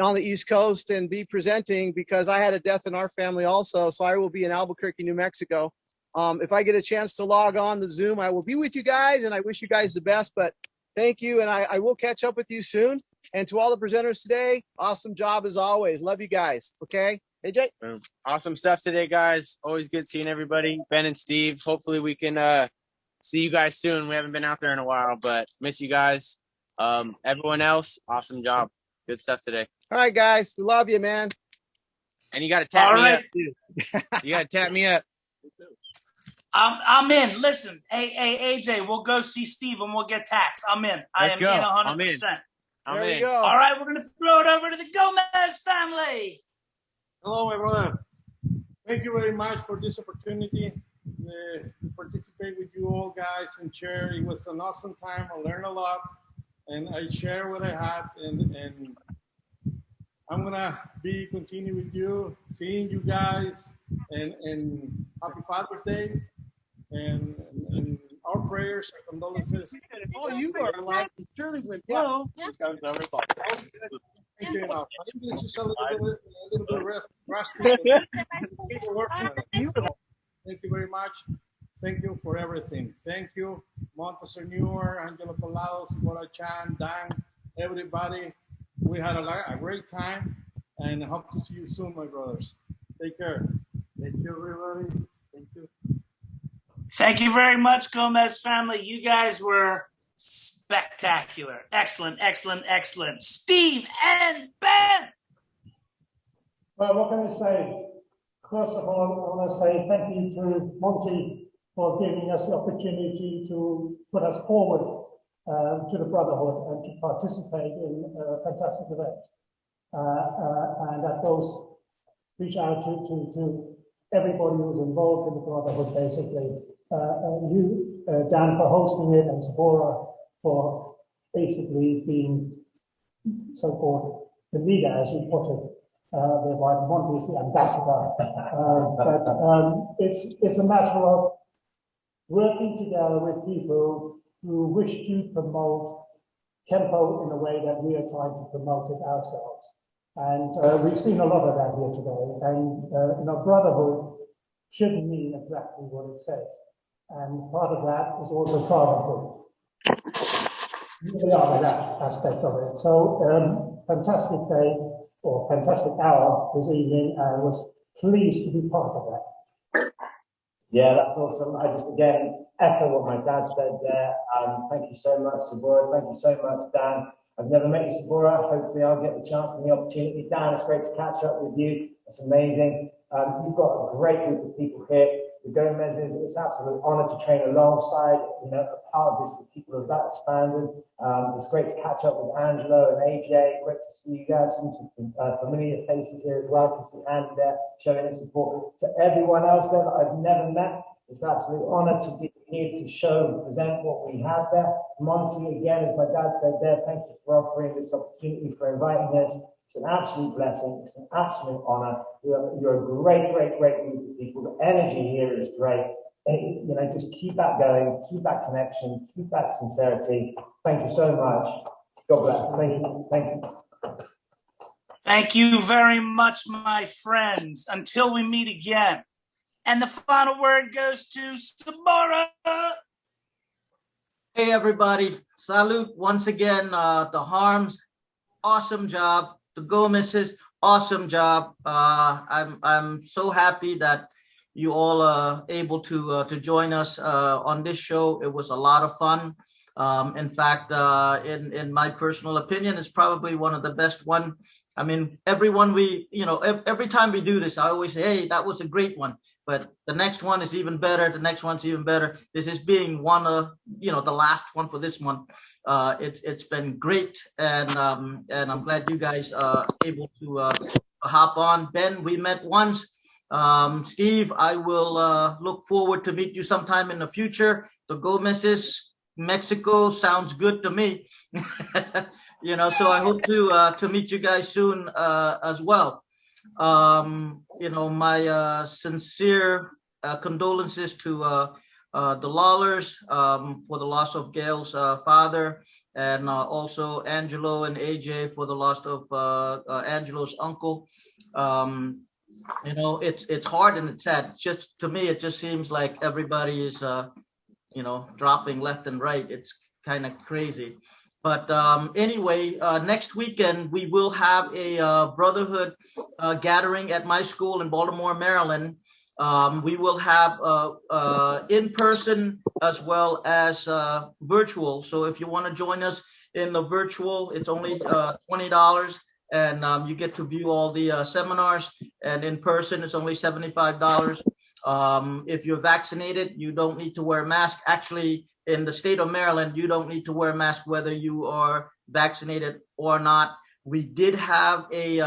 Speaker 11: on the East Coast and be presenting because I had a death in our family also. So I will be in Albuquerque, New Mexico. If I get a chance to log on the Zoom, I will be with you guys, and I wish you guys the best. But thank you, and I will catch up with you soon. And to all the presenters today, awesome job as always. Love you guys. Okay. AJ?
Speaker 12: Boom. Awesome stuff today, guys. Always good seeing everybody. Ben and Steve, hopefully we can see you guys soon. We haven't been out there in a while, but miss you guys. Everyone else, awesome job. Good stuff today.
Speaker 11: All right, guys. We love you, man.
Speaker 12: And you got to tap me up, too. You got to tap me up.
Speaker 1: I'm in. Listen, hey, AJ, we'll go see Steve and we'll get taxed. I'm in. I am in 100%.
Speaker 11: There you go.
Speaker 1: All right, we're going to throw it over to the Gomez family.
Speaker 13: Hello, my brother. Thank you very much for this opportunity to participate with you all guys and share. It was an awesome time. I learned a lot, and I share what I had, and I'm gonna continue with you, seeing you guys, and happy Father's Day, and our prayers and condolences.
Speaker 10: Oh, you are alive. Surely went well.
Speaker 13: Thank you enough. My English is a little bit rusty. People working on it. Thank you very much. Thank you for everything. Thank you, Montessor Newer, Angelo Collado, Simona Chan, Dan, everybody. We had a great time, and I hope to see you soon, my brothers. Take care. Thank you, everybody. Thank you.
Speaker 1: Thank you very much, Gomez family. You guys were spectacular. Excellent. Steve and Ben.
Speaker 15: Well, what can I say? First of all, I want to say thank you to Monty for giving us the opportunity to put us forward to the Brotherhood and to participate in a fantastic event. And that goes, reach out to everybody who's involved in the Brotherhood, basically. You, Dan, for hosting it, and Sephora for basically being so-called the leader, as you put it. Whereby Monty is the ambassador. But it's a matter of working together with people who wish to promote Kenpo in a way that we are trying to promote it ourselves. And we've seen a lot of that here today. And Brotherhood shouldn't mean exactly what it says. And part of that is also fatherhood. We are with that aspect of it. So fantastic day or fantastic hour this evening. I was pleased to be part of that.
Speaker 14: Yeah, that's awesome. I just again echo what my dad said there. Thank you so much, Deborah. Thank you so much, Dan. I've never met you, Sabora. Hopefully I'll get the chance and the opportunity. Dan, it's great to catch up with you. It's amazing. You've got a great group of people here. The Gomez's, it's an absolute honor to train alongside, a part of this with people of that standard. It's great to catch up with Angelo and AJ. Great to see you guys. Some familiar faces here as well. I can see Andy there showing his support. To everyone else there that I've never met, it's an absolute honor to be here to show and present what we have there. Monty, again, as my dad said there, thank you for offering this opportunity, for inviting us. It's an absolute blessing. It's an absolute honor. You're a great, great, great group of people. The energy here is great. Just keep that going, keep that connection, keep that sincerity. Thank you so much. God bless. Thank you. Thank you.
Speaker 1: Thank you very much, my friends. Until we meet again. And the final word goes to Sabora.
Speaker 10: Hey, everybody. Salute once again. The Harms, awesome job. The Gomez's, awesome job. I'm so happy that you all are able to join us on this show. It was a lot of fun. In fact, in my personal opinion, it's probably one of the best one. I mean, everyone every time we do this, I always say, hey, that was a great one. But the next one is even better. The next one's even better. This is being one of, the last one for this one. It's been great, and I'm glad you guys are able to hop on. Ben, we met once. Steve, I will look forward to meet you sometime in the future. The Gomez's, Mexico sounds good to me. So I hope to meet you guys soon as well. My sincere condolences to the Lawlers for the loss of Gail's father, and also Angelo and AJ for the loss of Angelo's uncle. It's hard and it's sad. Just to me, it just seems like everybody is dropping left and right. It's kind of crazy. But anyway, next weekend we will have a Brotherhood gathering at my school in Baltimore, Maryland. We will have in person as well as virtual. So if you want to join us in the virtual, it's only $20, and you get to view all the seminars. And in person, it's only $75. If you're vaccinated, you don't need to wear a mask. Actually, in the state of Maryland, you don't need to wear a mask whether you are vaccinated or not. We did have a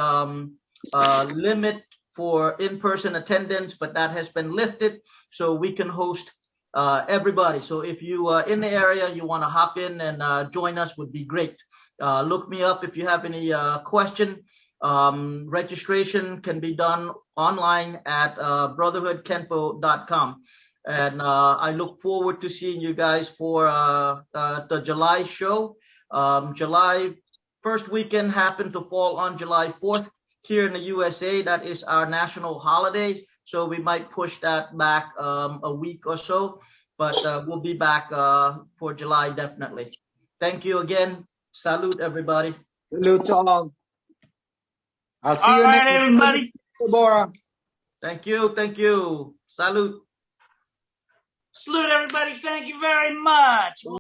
Speaker 10: limit for in-person attendance, but that has been lifted, so we can host everybody. So if you are in the area, you want to hop in and join us, would be great. Look me up if you have any question. Registration can be done online at brotherhoodkenpo.com. And I look forward to seeing you guys for the July show. July first weekend happened to fall on July 4th here in the USA. That is our national holiday. So we might push that back a week or so. But we'll be back for July, definitely. Thank you again. Salute, everybody.
Speaker 9: Salute to all. I'll see you
Speaker 1: right,
Speaker 9: next
Speaker 1: everybody.
Speaker 9: Bora.
Speaker 10: Thank you. Thank you. Salute.
Speaker 1: Salute, everybody. Thank you very much.